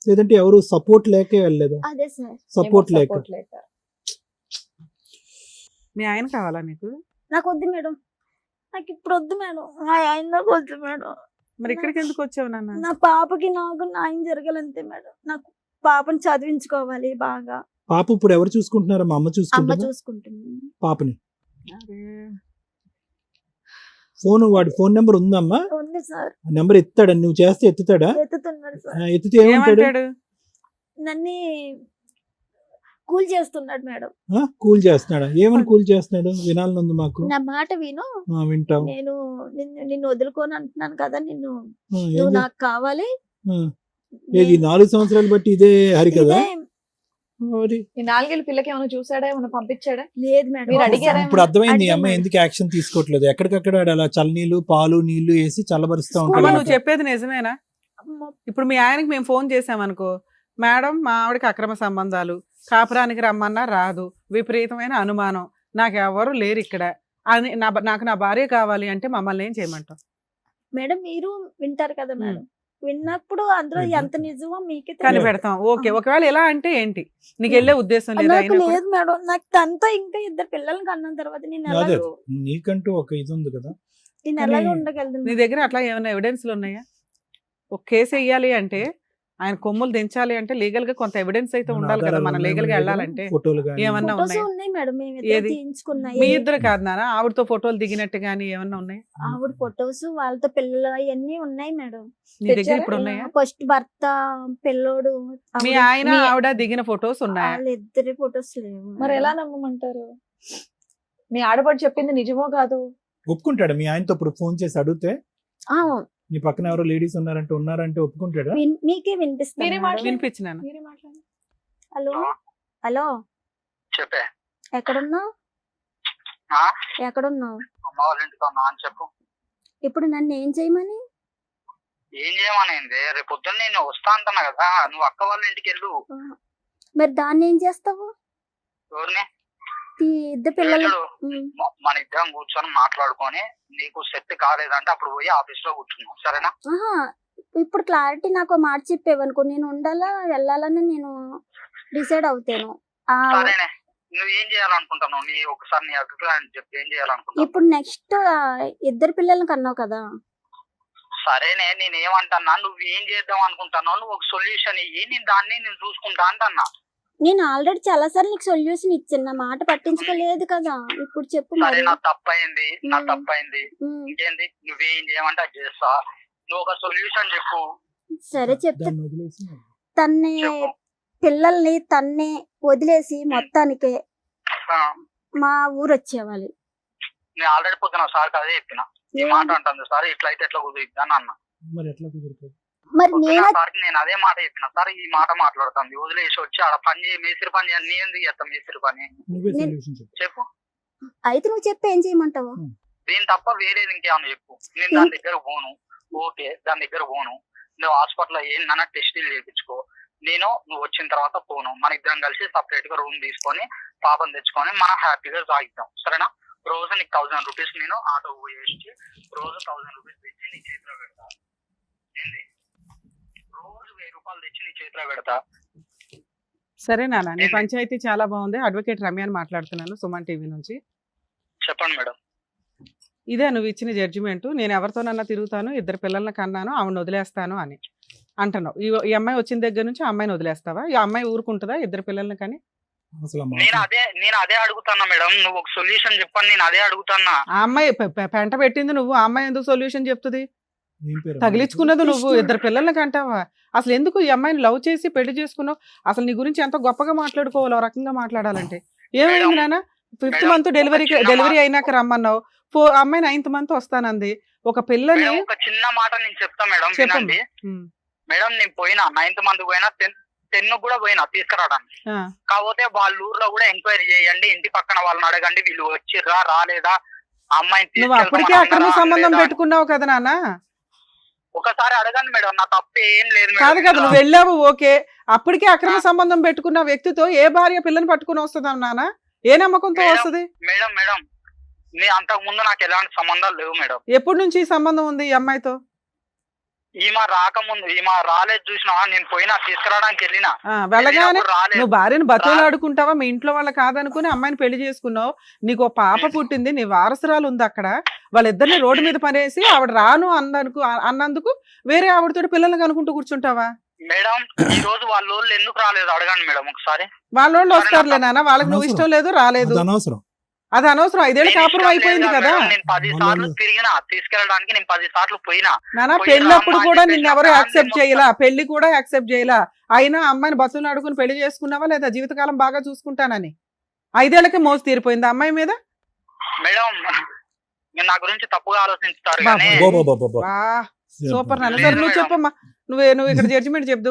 లేదంటే ఎవరు సపోర్ట్ లేక వెళ్ళలేదా? అదే సార్, సపోర్ట్ ఏమో లేక. support లేక. మీ ఆయన కావాలా నీకు? నాకు వద్దు మేడం, నాకు ఇప్పుడు వద్దు మేడం, మా ఆయన నాకు వద్దు మేడం. మరి ఇక్కడికి ఎందుకు వచ్చావు నాన్న? నా పాపకి నాకు న్యాయం జరగాలంతే మేడం. నాకు పాపని చదివించుకోవాలి బాగా. పాప ఇప్పుడు ఎవరు చూసుకుంటున్నారా? మా అమ్మ అమ్మ చూసుకుంటుందా చూసుకుంటుంది. పాపని? అరే, వాడి ఫోన్ నెంబర్ ఉందమ్మా? ఉంది సార్, ఆ నెంబర్ ఎత్తాడా? నువ్వు చేస్తే ఎత్తుతాడా? ఎత్తుతున్నాడు సార్. ఎత్తితే ఏమంటాడు? ఏమంటాడు? నన్ను కూల్ చేస్తున్నాడు మేడం. కూల్ చేస్తున్నాడా? ఏమని కూల్ చేస్తున్నాడు? వినాలని ఉంది మాకు. నా మాట విను, వింటాం. నేను నిన్ను వదులుకోని అంటున్నాను కదా, ఏం నువ్వు చే- నాకు కావాలి. ఆ, ఏది 4 సంవత్సరాలు బట్టి ఇదే హరి కదా? ఇదే- మరి ఈ 4 ఏళ్ళ పిల్లకి ఏమైనా చూసాడా, ఏమైనా పంపించాడా? లేదు మేడం. మీరు అడిగారా? ఇప్పుడు అర్థమైంది ఈ అడిగాను అమ్మాయి మేడం. ఎందుకు యాక్షన్ తీసుకోవట్లేదు. ఎక్కడికక్కడ ఆడు అలా చల్లనీళ్ళు పాలు నీళ్లు వేసి చల్లబరుస్తా అమ్మ, ఉంటాడు. నువ్వు చెప్పేది నిజమేనా? అమ్మ, ఇప్పుడు మీ ఆయనకి మేము ఫోన్ చేసామనుకో, మేడం మా ఆవిడకి అక్రమ సంబంధాలు, కాపురానికి రమ్మన్నా రాదు, విపరీతమైన అనుమానం, నాకు ఎవరు లేరు ఇక్కడ అని నాకు నా భార్య కావాలి అంటే మమ్మల్ని ఏం చేయమంటావు? మేడం మీరు వింటారు కదా మేడం, విన్నప్పుడు అందులో వింటాం. ఎంత నిజమో మీకే తెలియదు. కనిపెడతాం. ఓకే, ఒకవేళ ఎలా అంటే ఏంటి? నీకు వెళ్ళే ఉద్దేశం లేదా? నాకు అయినప్పుడు? లేదు మేడం, నాకు తనతో ఇంకా 2 పిల్లల్ని కన్న తర్వాత నేను అదే ఎలాగో నీకంటూ ఒక ఇది ఉంది కదా. నేను కానీ ఎలాగో నీ ఉండగలను. దగ్గర అట్లా ఏమైనా ఎవిడెన్స్లు ఉన్నాయా? ఒక కేసు వేయాలి అంటే, ఆయన కొమ్ములు దించాలి అంటే లీగల్ గా కొంత ఎవిడెన్స్ అయితే మన ఉండాలి కదా. ఆధారాలు మనం ఉన్నాయో లీగల్ గా లేదో, వెళ్ళాలంటే ఫోటోలు కానీ ఏమన్నా ఫొటోస్ ఉన్నాయా? ఉన్నాయి మేడం, మేము ఏది? ఇద్దరు తీయించుకున్నాయి. మీ ఇద్దరు కాదు నాన్న, ఆవిడతో ఫోటోలు దిగినట్టు గానీ ఏమన్నా ఉన్నాయి ఆవిడ ఫొటోస్ వాళ్ళతో పిల్లలు అవన్నీ ఉన్నాయి మేడం. నీ దగ్గర? తెచ్చారా? ఇప్పుడు ఉన్నాయా? ఫస్ట్ భర్త పిల్లోడు మీ ఆవిడ- ఆయన మీ- ఆవిడ దిగిన ఫొటోస్ ఉన్నాయా? వాళ్ళిద్దరి ఫొటోస్ లేవు మరి మేడం. ఎలా నమ్మమంటారు? మీ ఆడపడి చెప్పింది నిజమో కాదు? ఒప్పుకుంటాడు మీ ఆయనతో ఇప్పుడు ఫోన్ చేసి అడిగితే? ఆ, నీ పక్కన ఎవరో లేడీస్ ఉన్నారంటే ఒప్పుకుంటాడా? మీకే వినిపిస్తుంది మీరే మేడం. మాట్లాడండి. వినిపించినాను. మీరే మాట్లాడండి. హలో హలో, చెప్పే. ఎక్కడున్నా? ఆ? ఎక్కడున్నావు? అమ్మ వాళ్ళ ఇంటికి ఉన్నా అని చెప్పు. ఇప్పుడు నన్ను ఏం చేయమని? ఏం చేయమనేది? రేపు పొద్దున్న నేను వస్తా అంటున్నా కదా, నువ్వు అక్క వాళ్ళ ఇంటికి వెళ్ళు. మరి దాన్ని ఏం చేస్తావు? ఎవరిని? ఈ ఇద్దరు పిల్లలు. చూడు, మన ఇద్దరం కూర్చొని మాట్లాడుకొని నీకు సెట్ కాలేదంటే అప్పుడు పోయి ఆఫీస్ లో కూర్చున్నాం, సరేనా? ఆహా, ఇప్పుడు క్లారిటీ నాకు ఒక మాట చెప్పేవనుకో, నేను ఉండాలా వెళ్ళాలని నేను డిసైడ్ అవుతాను. సరేనే, నువ్వేం చేయాలనుకుంటున్నావు? నీ ఒకసారి నీ అభిప్రాయం చెప్పి ఏం చేయాలనుకుంటున్నావు? ఇప్పుడు నెక్స్ట్ ఇద్దరు పిల్లల్ని కన్నావు కదా. సరేనే, నేను ఏమంటున్నా, నువ్వు ఏం చేద్దాం అనుకుంటున్నావు? నువ్వు ఒక సొల్యూషన్ ఇయ్యి, నేను చూసుకుంటా అంటున్నా. నేను ఆల్రెడీ చాలా సార్లు నీకు సొల్యూషన్ ఇచ్చాను, నా మాట పట్టించుకోలేదు కదా. ఇప్పుడు చెప్పు సరే, మరి. నా తప్పైంది. ఇంకేంది, నువ్వేం చేయమంటే అది చేస్తా. నువ్వు ఒక సొల్యూషన్ చెప్పు. సరే చెప్తా. దాన్ని వదిలేసి తన్నే చెప్పు. పిల్లల్ని తన్నే వదిలేసి మొత్తానికి ఆ, మా ఊరు వచ్చేవాలి. నేను ఆల్రెడీ పొద్దున సార్ అదే చెప్పిన. ఈ మాట అంటుంది సార్, ఇట్లా అయితే ఎట్లా కుదురుద్ది అని అన్న. మరి ఎట్లా కుదురుతుంది? మరి పొద్దున్న సార్కి నేను అదే మాట చెప్పిన. సార్ ఈ మాట మాట్లాడుతుంది, వదిలేసి వచ్చి ఆడ పని చేయి, మేస్త్రి పని చేయాలి. నీ ఎందుకు చేస్తాం మేస్త్రి పని? నువ్వే సొల్యూషన్ చెప్పు. చెప్పు. అయితే నువ్వు చెప్పి ఏం చేయమంటావు? దీని తప్ప వేరేది ఇంకేమన్నా చెప్పు. నేను దాని దగ్గర పోను. ఓకే, దాని దగ్గర పోను. నువ్వు హాస్పిటల్లో ఏందన్నా టెస్టులు చేయించుకో. నువ్వు వచ్చిన తర్వాత పోను. మన ఇద్దరం కలిసి సపరేట్ గా రూమ్ తీసుకొని పాపం తెచ్చుకొని మనం హ్యాపీగా సాగిద్దాం, సరేనా? రోజు నీకు 1000 రూపీస్ నేను ఆటో పోయేసి రోజు 1000 రూపీస్ తెచ్చి నీ చేతిలో పెడతా. ఏంది? రోజు 1000 రూపాయలు తెచ్చి నీ చేతిలో పెడతా. సరే నాన్న, నీ పంచాయతీ చాలా బాగుంది. అడ్వకేట్ రమ్య అని మాట్లాడుతున్నాను, సుమన్ టీవీ నుంచి. చెప్పండి మేడం. ఇదే నువ్వు ఇచ్చిన జడ్జిమెంట్. నేను ఎవరితోనన్నా తిరుగుతాను, ఇద్దరు పిల్లల్ని కన్నాను, ఆవిడని వదిలేస్తాను అని అంటున్నావు. ఈ అమ్మాయి వచ్చిన దగ్గర నుంచి ఆ అమ్మాయిని వదిలేస్తావా? ఈ అమ్మాయి ఊరుకుంటుందా ఇద్దరు పిల్లల్ని కానీ? అసలు ఆ మాట నేను అదే అడుగుతున్నా మేడం. నువ్వు ఒక సొల్యూషన్ చెప్పని నేను అదే అడుగుతున్నా. ఆ అమ్మాయి పెంట పెట్టింది నువ్వు, ఆ అమ్మాయి ఎందుకు సొల్యూషన్ చెప్తుంది? ఏం పేరు? తగిలించుకున్నది నువ్వు, ఇద్దరు పిల్లల్ని కంటావా? అసలు ఎందుకు ఈ అమ్మాయిని లవ్ చేసి పెళ్లి చేసుకున్నావు? అసలు నీ గురించి ఎంత గొప్పగా మాట్లాడుకోవాలి, రకంగా మాట్లాడాలంటే. ఏమైంది నాన్న? 5th మంత్ డెలివరీ అయినాక రమ్మన్నావు. అమ్మాయి 9th మంత్ వస్తానంది. ఒక పిల్లని ఒక చిన్న మాట నేను చెప్తా మేడం, చెప్పండి. వినండి. మేడం, నేను పోయినా 9th మంత్ పోయినా 10 కూడా పోయినా తీసుకురావడానికి. కాకపోతే వాళ్ళ ఊర్లో కూడా ఎంక్వైరీ చేయండి, ఇంటి పక్కన వాళ్ళని అడగండి, వీళ్ళు వచ్చిర్రా రాలేదా, అమ్మాయిని నువ్వు అప్పటికే అక్రమ సంబంధం పెట్టుకున్నావు కదా నాన్న. ఒకసారి అడగండి మేడం, నా తప్పు ఏం లేదు కాదు కదా, నువ్వు వెళ్ళావు ఓకే. అప్పటికే అక్రమ సంబంధం పెట్టుకున్న వ్యక్తితో ఏ భార్య పిల్లని పట్టుకుని వస్తుందా నాన్న? ఏ నమ్మకంతో వస్తుంది? మేడం నీ అంతకు ముందు నాకు ఎలాంటి సంబంధాలు లేవు మేడం. ఎప్పటి నుంచి ఈ సంబంధం ఉంది ఈ అమ్మాయితో? ఈమె రాకముందు, ఈమె రాలేదు చూసినా, నేను పోయినా తీసుకురావడానికి వెళ్ళినా. వెళ్ళగానే నువ్వు భార్యను బతులాడుకుంటావా? మీ ఇంట్లో వాళ్ళ కాదనుకుని అమ్మాయిని పెళ్లి చేసుకున్నావు. నీకు ఒక పాప పుట్టింది, నీ వారసురాలు ఉంది అక్కడ. వాళ్ళిద్దరిని రోడ్డు మీద పనేసి ఆవిడ రాను అన్నందుకు వేరే ఆవిడతో పిల్లల్ని కనుకుంటూ కూర్చుంటావా? మేడం, ఈ రోజు వాళ్ళ ఎందుకు రాలేదు అడగండి మేడం ఒకసారి. వాళ్ళోళ్ళు వస్తారులే నాన్న, వాళ్ళకి నువ్వు ఇష్టం లేదు రాలేదు, అనవసరం. అది అనవసరం. 5 ఏళ్ళు కాపురం అయిపోయింది కదా. నేను 10 సార్లు తిరిగినా, తీసుకెళ్ళడానికి నేను 10 సార్లు పోయినా. నాన్న పెళ్ళప్పుడు కూడా నిన్ను ఎవరు యాక్సెప్ట్ చేయలా, పెళ్లి కూడా యాక్సెప్ట్ చేయలా. అయినా అమ్మాయిని బస్సులు అడుగుని పెళ్లి చేసుకున్నావా లేదా? జీవితకాలం బాగా చూసుకుంటానని 5 ఏళ్ళకే మోసు తీరిపోయింది అమ్మాయి మీద. మేడం, మీరు నా గురించి తప్పుగా ఆలోచిస్తారు. సూపర్ నాన్న. సరే నువ్వు చెప్పమ్మా, నువ్వు ఇక్కడ జడ్జిమెంట్ చెప్దు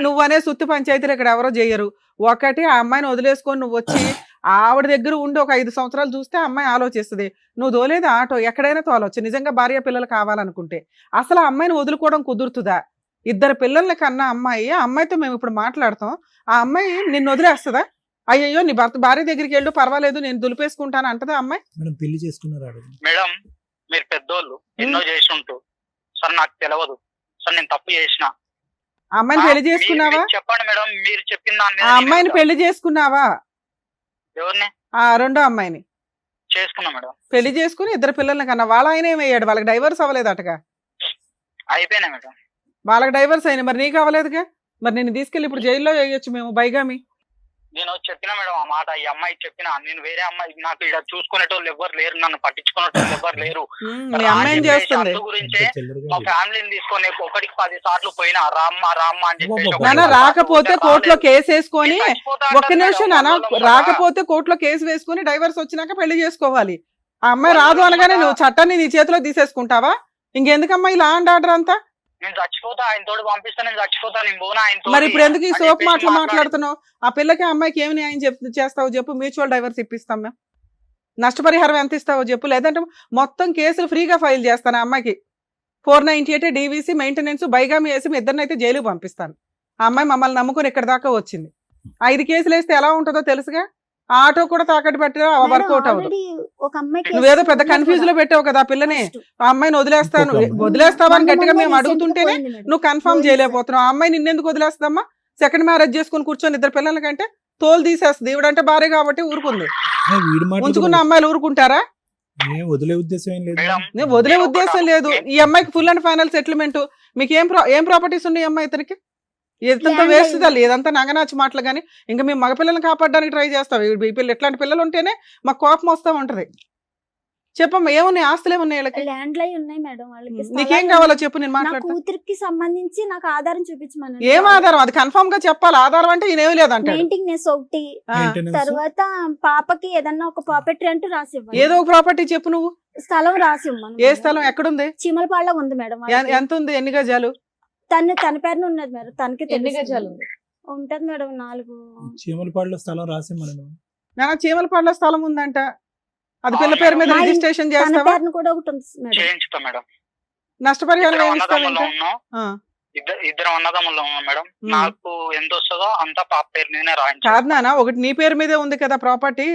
నువ్వనే సుత్తి పంచాయతీలు ఇక్కడ ఎవరో చెయ్యరు. ఒకటి ఆ అమ్మాయిని వదిలేసుకొని నువ్వు వచ్చి ఆవిడ దగ్గర ఉండి ఒక 5 సంవత్సరాలు చూస్తే అమ్మాయి ఆలోచిస్తుంది. నువ్వు తోలేదు ఆటో, ఎక్కడైనా తోలవచ్చు నిజంగా భార్య పిల్లలు కావాలనుకుంటే. అసలు ఆ అమ్మాయిని వదులుకోవడం కుదురుతుందా? ఇద్దరు పిల్లల్ని కన్నా అమ్మాయి, ఆ అమ్మాయితో మేము ఇప్పుడు మాట్లాడతాం. ఆ అమ్మాయి నిన్ను వదిలేస్తుందా? అయ్యో నీ భార్య దగ్గరికి వెళ్ళు, పర్వాలేదు నేను దులిపేసుకుంటాను అంటదా అమ్మాయి? పెళ్లి చేసుకున్నారు మేడం, మీరు పెద్దోళ్ళు ఎన్నో చేసి ఉంటూ సార్, నాకు తెలియదు సార్, నేను తప్పు చేసిన. అమ్మాయిని పెళ్లి చేసుకున్నావా? చెప్పండి మేడం, మీరు చెప్పిన ఆ అమ్మాయిని పెళ్లి చేసుకున్నావా? ఎవరిని? ఆ రెండో అమ్మాయిని చేసుకున్నా మేడం. పెళ్లి చేసుకుని ఇద్దరు పిల్లల్ని కన్నా. వాళ్ళ ఆయన ఏమయ్యాడు? వాళ్ళకి డైవర్స్ అవ్వలేదటగా? అయిపోయినా మేడం. వాళ్ళకి డైవర్స్ అయినా, మరి నీకు అవ్వలేదుగా? మరి నేను తీసుకెళ్ళి ఇప్పుడు జైల్లో వేయొచ్చు మేము బైగామి. నేను చెప్పిన మేడం ఆ మాట, ఈ అమ్మాయి చెప్పిన. నేను వేరే అమ్మాయి, నాకు ఇక్కడ చూసుకునేటోళ్ళు ఎవరు లేరు, నన్ను పట్టించుకునేటోళ్ళు ఎవరు లేరు. మీ అమ్మాయి చేస్తుంది గురించే మా ఫ్యామిలీని తీసుకొని 1కి 10 సార్లు పోయినా రామ్మ అని చెప్పేసి. నాన్న రాకపోతే కోర్టులో కేసు వేసుకొని, ఒక్క నిమిషం నాన్న, రాకపోతే కోర్టులో కేసు వేసుకొని డైవర్స్ వచ్చినాక పెళ్లి చేసుకోవాలి. ఆ అమ్మాయి రాదు అనగానే నువ్వు చట్టాన్ని నీ చేతిలో తీసేసుకుంటావా? ఇంకెందుకమ్మా ఇలా అండ్ ఆర్డర్ అంతా? నేను చచ్చిపోతా, ఆయన తోటి పంపిస్తా, నేను చచ్చిపోతా, నేను పోనా ఆయన మరి ఇప్పుడు ఎందుకు ఈ సోప్ మాటలు మాట్లాడుతున్నావు? ఆ పిల్లకి ఆ అమ్మాయికి ఏమి న్యాయం చేస్తావు చెప్పు? మ్యూచువల్ డైవర్స్ ఇప్పిస్తాం మేము. నష్టపరిహారం ఎంత ఇస్తావో చెప్పు, లేదంటే మొత్తం కేసులు ఫ్రీగా ఫైల్ చేస్తాను ఆ అమ్మాయికి. 498 డీవీసీ మెయింటెనెన్స్ బైగామి వేసి మీ ఇద్దరినైతే జైలుకి పంపిస్తాను. ఆ అమ్మాయి మమ్మల్ని నమ్ముకుని ఇక్కడ దాకా వచ్చింది. 5 కేసులు వేస్తే ఎలా ఉంటుందో తెలుసుగా. ఆ ఆటో కూడా తాకట్టు పెట్టినా వర్కౌట్ అవ్వదు. ఒక అమ్మాయికి నువ్వేదో పెద్ద కన్ఫ్యూజ్ లో పెట్టావు కదా ఆ పిల్లని. ఆ అమ్మాయిని వదిలేస్తావా అని గట్టిగా మేము అడుగుతుంటేనే నువ్వు కన్ఫర్మ్ చేయలేకపోతున్నావు. ఆ అమ్మాయి నిన్నెందుకు వదిలేస్తామా? సెకండ్ మ్యారేజ్ చేసుకుని కూర్చొని 2 పిల్లల కంటే తోలు తీసేస్తుంది. ఈవిడంటే భార్య కాబట్టి ఊరుకుంది. ఉంచుకున్న అమ్మాయిలు ఊరుకుంటారా? వదిలే ఉద్దేశం ఏం లేదు. నేను వదిలే ఉద్దేశం లేదు. ఈ అమ్మాయికి ఫుల్ అండ్ ఫైనల్ సెటిల్మెంట్. మీకు ఏం ప్రాపర్టీస్ ఉన్నాయి అమ్మాయి ఇతనికి? ఇదంతా వేస్ట్ తల్లి, ఇదంతా నంగనాచి మాటలు. కానీ ఇంకా మేము మగపిల్లల్ని కాపాడడానికి ట్రై చేస్తాం. ఈ పిల్లలు ఎట్లాంటి పిల్లలు ఉంటేనే మాకు కోపం వస్తూ ఉంటది. చెప్పమ్మా, ఏమున్నాయి? ఆస్తులు ఏమున్నాయి వీళ్ళకి? ల్యాండ్ లై ఉన్నాయి మేడం వాళ్ళకి. నీకేం కావాలో చెప్పు, నేను నా మాట్లాడతా. కూతురికి సంబంధించి నాకు ఆధారం చూపించమని. ఏం ఆధారం? అది కన్ఫర్మ్ గా చెప్పాలి. ఆధారం అంటే ఈయనేమి లేదంట. మెయింటెనెన్స్ ఒకటి, తర్వాత పాపకి ఏదన్నా ఒక ప్రాపర్టీ అంటూ రాసి ఇవ్వాలి. ఏదో ఒక ప్రాపర్టీ చెప్పు నువ్వు. స్థలం రాసి ఇవ్వమను. ఏ స్థలం ఎక్కడుంది? చీమలపాడులో ఉంది మేడం. ఎంత ఉంది? ఎన్ని గజాలు? తన పేరున ఉన్నది మేడం. తనకి ఎన్ని గజాలు ఉంది? ఉంటది మేడం 4. చీమలపాడులో స్థలం రాసి మనం చీమలపాడులో స్థలం ఉందంట. అది పిల్ల పేరు మీద రిజిస్ట్రేషన్ తన చేస్తావా? పేరున కూడా ఒకటి ఉంది మేడం. చేయించుతా మేడం. నష్టపరిహారం ఇద్దరం ఏమి ఇస్తావు అన్నదమ్ములం ఇంకా? ఉన్నాం. ఇద్దరం అన్నదమ్ములం ఉన్నాం మేడం. నాకు ఎంత వస్తుందో అంతా పాప పేరు మీదనే రాయించు. కాదు నాన్న, ఒకటి నీ పేరు మీదే ఉంది కదా ప్రాపర్టీ.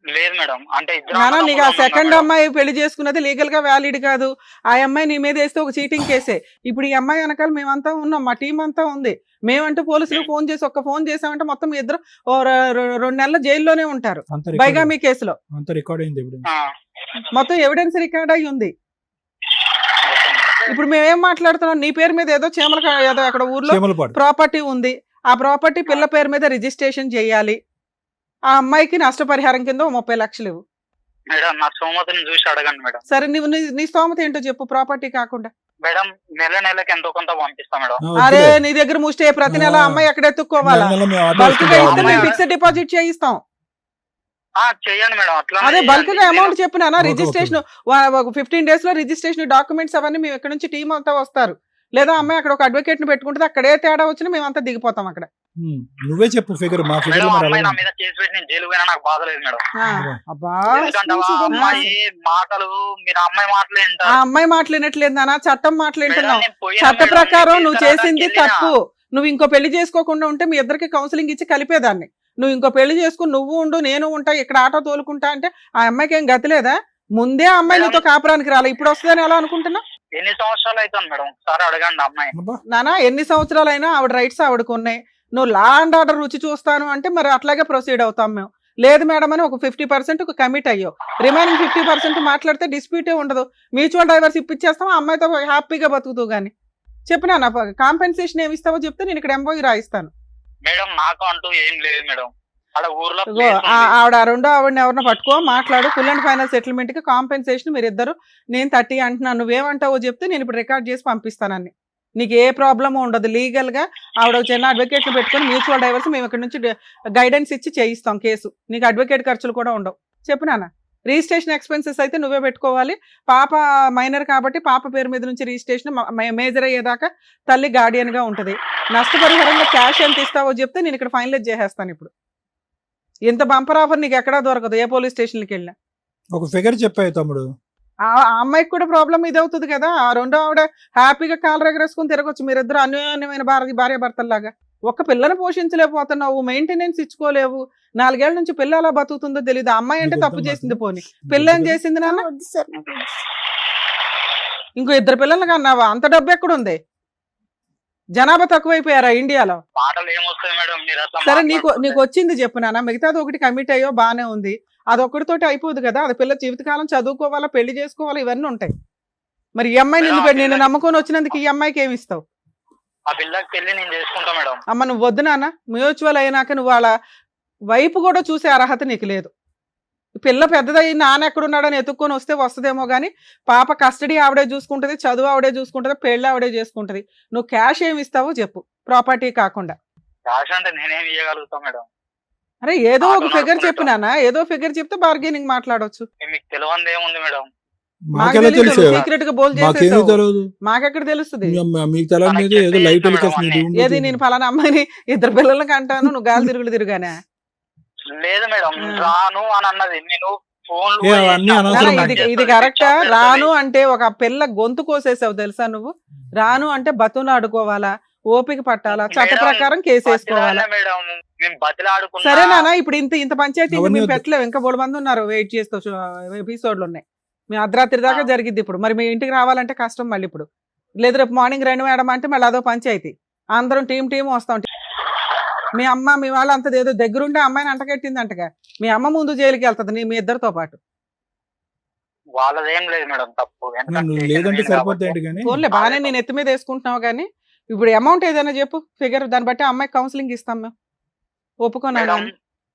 లేదు మేడం, అంటే నాన్న నీకు ఆ ఇద్దరు సెకండ్ అమ్మాయి పెళ్లి చేసుకున్నది లీగల్ గా వ్యాలిడ్ కాదు. ఆ అమ్మాయి నీ మీద వేస్తే ఒక చీటింగ్ కేసే. ఇప్పుడు ఈ అమ్మాయి వెనకాల మేమంతా ఉన్నాం, మా టీం అంతా ఉంది. మేమంటూ పోలీసులు ఫోన్ చేసి ఫోన్ చేసామంటే మొత్తం మీ ఇద్దరు 2 నెలల జైల్లోనే ఉంటారు బైగామీ కేసులో. రికార్డ్ అయింది. మొత్తం ఎవిడెన్స్ రికార్డ్ అయ్యి ఉంది. ఇప్పుడు మేమేం మాట్లాడుతున్నాం? నీ పేరు మీద ఏదో ఏదో అక్కడ ఊర్లో ప్రాపర్టీ ఉంది. ఆ ప్రాపర్టీ పిల్ల పేరు మీద రిజిస్ట్రేషన్ చేయాలి. ఆ అమ్మాయికి నష్టపరిహారం కింద 30 లక్షలు ఇవ్వు మేడం. నా స్తోమతని చూసి అడగండి మేడం. సరే, నువ్వు నీ స్తోమత ఏంటో చెప్పు. ప్రాపర్టీ కాకుండా మేడం నెలకి ఎంతో కొంత పంపిస్తా మేడం. అరే నీ దగ్గర ముష్టే ప్రతి నెల అమ్మాయి ఎక్కడ ఎత్తుక్కోవాలా? బల్క్ గా ఇస్తే మేము ఫిక్స్డ్ డిపాజిట్ చేయిస్తాం. చేయండి మేడం. అట్లా అదే బల్క్ గా అమౌంట్ చెప్పినా రిజిస్ట్రేషన్ 15 days లో రిజిస్ట్రేషన్ డాక్యుమెంట్స్ అవన్నీ మేము ఇక్కడ నుంచి టీం అంతా వస్తారు. లేదా అమ్మాయి అక్కడ ఒక అడ్వకేట్ ని పెట్టుకుంటుంది. అక్కడే తేడా వచ్చినా మేమంతా దిగిపోతాం అక్కడ. నువ్వే చెప్పు ఫిగర్. మా ఫిగర్ అమ్మాయి నా మీద కేసు పెట్టి నేను జైలు పోయినా నాకు బాధ లేదు మేడం. అబ్బా, ఎందుకంటే అమ్మాయి మాటలు మీరు అమ్మాయి మాటలు వింటారు. ఆ అమ్మాయి మాట్లాడినట్లేదు నాన్న, చట్టం మాట్లాడుతున్నావు. చట్ట ప్రకారం నువ్వు చేసింది తప్పు. నువ్వు ఇంకో పెళ్లి చేసుకోకుండా ఉంటే మీ ఇద్దరికి కౌన్సిలింగ్ ఇచ్చి కలిపేదాన్ని. నువ్వు ఇంకో పెళ్లి చేసుకుని నువ్వు ఉండు నేను ఉంటా ఇక్కడ ఆటో తోలుకుంటా అంటే ఆ అమ్మాయికి ఏం గతి లేదా? ముందే ఆ అమ్మాయి నీతో కాపురానికి రాలే, ఇప్పుడు వస్తుందని ఎలా అనుకుంటున్నా? ఎన్ని సంవత్సరాలు అవుతుంది మేడం? ఒకసారి అడగండి అమ్మాయి. నానా ఎన్ని సంవత్సరాలైనా ఆవిడ రైట్స్ ఆవిడకు ఉన్నాయి. నువ్వు లా అండ్ ఆర్డర్ రుచి చూస్తాను అంటే మరి అట్లాగే ప్రొసీడ్ అవుతాం మేము. లేదు మేడం అని ఒక 50% కమిట్ అయ్యో, రిమైనింగ్ 50% మాట్లాడితే డిస్ప్యూటే ఉండదు. మ్యూచువల్ డైవర్స్ ఇప్పించేస్తాం, ఆ అమ్మాయితో హ్యాపీగా బతుకుతూ గానీ. చెప్పు నాన్న, కాంపెన్సేషన్ ఏమి ఇస్తావో చెప్తే నేను ఇక్కడ ఎంబోయి రాయిస్తాను. మేడం నాకు అంటూ ఏం లేదు మేడం. ఆవిడ రెండో ఆవిడని ఎవరినో పట్టుకో మాట్లాడు. ఫుల్ అండ్ ఫైనల్ సెటిల్మెంట్ కి కాంపెన్సేషన్ మీరు ఇద్దరు. నేను 30 అంటున్నాను, నువ్వేమంటావో చెప్తే నేను ఇప్పుడు రికార్డ్ చేసి పంపిస్తానని. నీకు ఏ ప్రాబ్లమ్ ఉండదు. లీగల్ గా ఆవిడ చిన్న అడ్వకేట్ ని పెట్టుకుని మ్యూచువల్ డైవర్స్ మేము ఇక్కడ నుంచి గైడెన్స్ ఇచ్చి చేయిస్తాం కేసు. నీకు అడ్వకేట్ ఖర్చులు కూడా ఉండవు. చెప్పు నాన్న. రిజిస్ట్రేషన్ ఎక్స్పెన్సెస్ అయితే నువ్వే పెట్టుకోవాలి. పాప మైనర్ కాబట్టి పాప పేరు మీద నుంచి రిజిస్ట్రేషన్ మేజర్ అయ్యేదాకా తల్లి గార్డియన్ గా ఉంటది. నష్టపరిహారంగా క్యాష్ ఎంత ఇస్తావో చెప్తే నేను ఇక్కడ ఫైనలైజ్ చేసేస్తాను. ఇప్పుడు ఇంత బంపర్ ఆఫర్ నీకు ఎక్కడా దొరకదు ఏ పోలీస్ స్టేషన్కి వెళ్ళినా. ఒక ఫిగర్ చెప్పాయి తమ్ముడు. ఆ అమ్మాయికి కూడా ప్రాబ్లం ఇది అవుతుంది కదా. ఆ రెండో ఆవిడ హ్యాపీగా కాలు ఎగరేసుకుని తిరగొచ్చు. మీరిద్దరు అన్యోన్యమైన భార్య భర్తల్లాగా. ఒక్క పిల్లని పోషించలేకపోతున్నావు, మెయింటెనెన్స్ ఇచ్చుకోలేవు. 4 ఏళ్ల నుంచి పిల్ల ఎలా బతుకుతుందో తెలియదు. అమ్మాయి అంటే తప్పు చేసింది, పోనీ పిల్ల ఏం చేసింది నాన్న? ఇంకో 2 పిల్లలు కన్నావా? అంత డబ్బు ఎక్కడుంది? జనాభా తక్కువైపోయారా ఇండియాలో? సరే నీకు వచ్చింది చెప్పు నాన్న. మిగతాది ఒకటి కమిట్ అయ్యో బానే ఉంది, అదొక్కడితోటి అయిపోదు కదా. అది పిల్ల జీవితకాలం చదువుకోవాలా, పెళ్లి చేసుకోవాలా, ఇవన్నీ ఉంటాయి. మరి ఈ అమ్మాయి నిన్ను నమ్ముకొని వచ్చినందుకు ఈ అమ్మాయికి ఏమి ఇస్తావు? అమ్మ నువ్వు వద్దు నాన్న. మ్యూచువల్ అయినాక నువ్వు వాళ్ళ వైపు కూడా చూసే అర్హత నీకు లేదు. పిల్ల పెద్దదయ్యి నాన్న ఎక్కడున్నాడని ఎత్తుక్కొని వస్తే వస్తుందేమో కానీ పాప కస్టడీ ఆవిడే చూసుకుంటది, చదువు ఆవిడే చూసుకుంటది, పెళ్లి ఆవిడే చేసుకుంటది. నువ్వు క్యాష్ ఏమి ఇస్తావో చెప్పు, ప్రాపర్టీ కాకుండా. అరే ఏదో ఒక ఫిగర్ చెప్పు నాన్న. ఏదో ఫిగర్ చెప్తే బార్గెనింగ్ మాట్లాడొచ్చు. మాకెలా తెలుసు? సీక్రెట్ గా బోల్ మాకేమీ చేసేసావు. తెలియదు. మాకెక్కడ తెలుస్తుంది? మీకు తెలంగాణ మీద ఏదో లైట్ ఎలికేషన్ ఏది నేను ఫలానా అమ్మాయిని ఇద్దరు పిల్లలకి అంటాను, నువ్వు గాలి తిరుగులు తిరుగానే. లేదు మేడం, రాను అని అన్నది. నేను ఫోన్ అవన్నీ అనవసరం. ఇది కరెక్టా? రాను అంటే ఒక పిల్ల గొంతు కోసేసావు తెలుసా నువ్వు. రాను అంటే బతును ఆడుకోవాలా, ఓపిక పట్టాలా, చట్ట ప్రకారం కేసు వేసుకోవాలా. మేడం మేము బతిలాడుకున్నా. సరే నాన్న, ఇప్పుడు ఇంత పంచాయతీ అవన్నీ మేము వద్దు. పెట్టలేవు. ఇంకా 3 మంది ఉన్నారు వెయిట్ చేస్తూ, ఎపిసోడ్లు ఉన్నాయి. మేము అర్ధరాత్రి దాకా జరిగిద్ది ఇప్పుడు. మరి మీ ఇంటికి రావాలంటే కష్టం మళ్ళీ ఇప్పుడు. లేదు రేపు మార్నింగ్ రండి మేడం అంటే మళ్ళీ అదో పంచాయతీ. అందరం టీం వస్తాం. మీ అమ్మ మీ వాళ్ళు అంత ఏదో దగ్గరుండే అమ్మాయిని అంటకెట్టింది అంటగా. మీ అమ్మ ముందు జైలుకి వెళ్తుంది మీ ఇద్దరితో పాటు. వాళ్ళదేం లేదు మేడం తప్పు. లేదంటే సరిపోతుంది కానీ ఫోన్లే బాగానే నేను ఎత్తి మీద వేసుకుంటున్నావు కానీ ఇప్పుడు అమౌంట్ ఏదైనా చెప్పు, ఫిగర్, దాన్ని బట్టి అమ్మాయికి కౌన్సిలింగ్ ఇస్తాం మేము. ఒప్పుకోనా? మేడం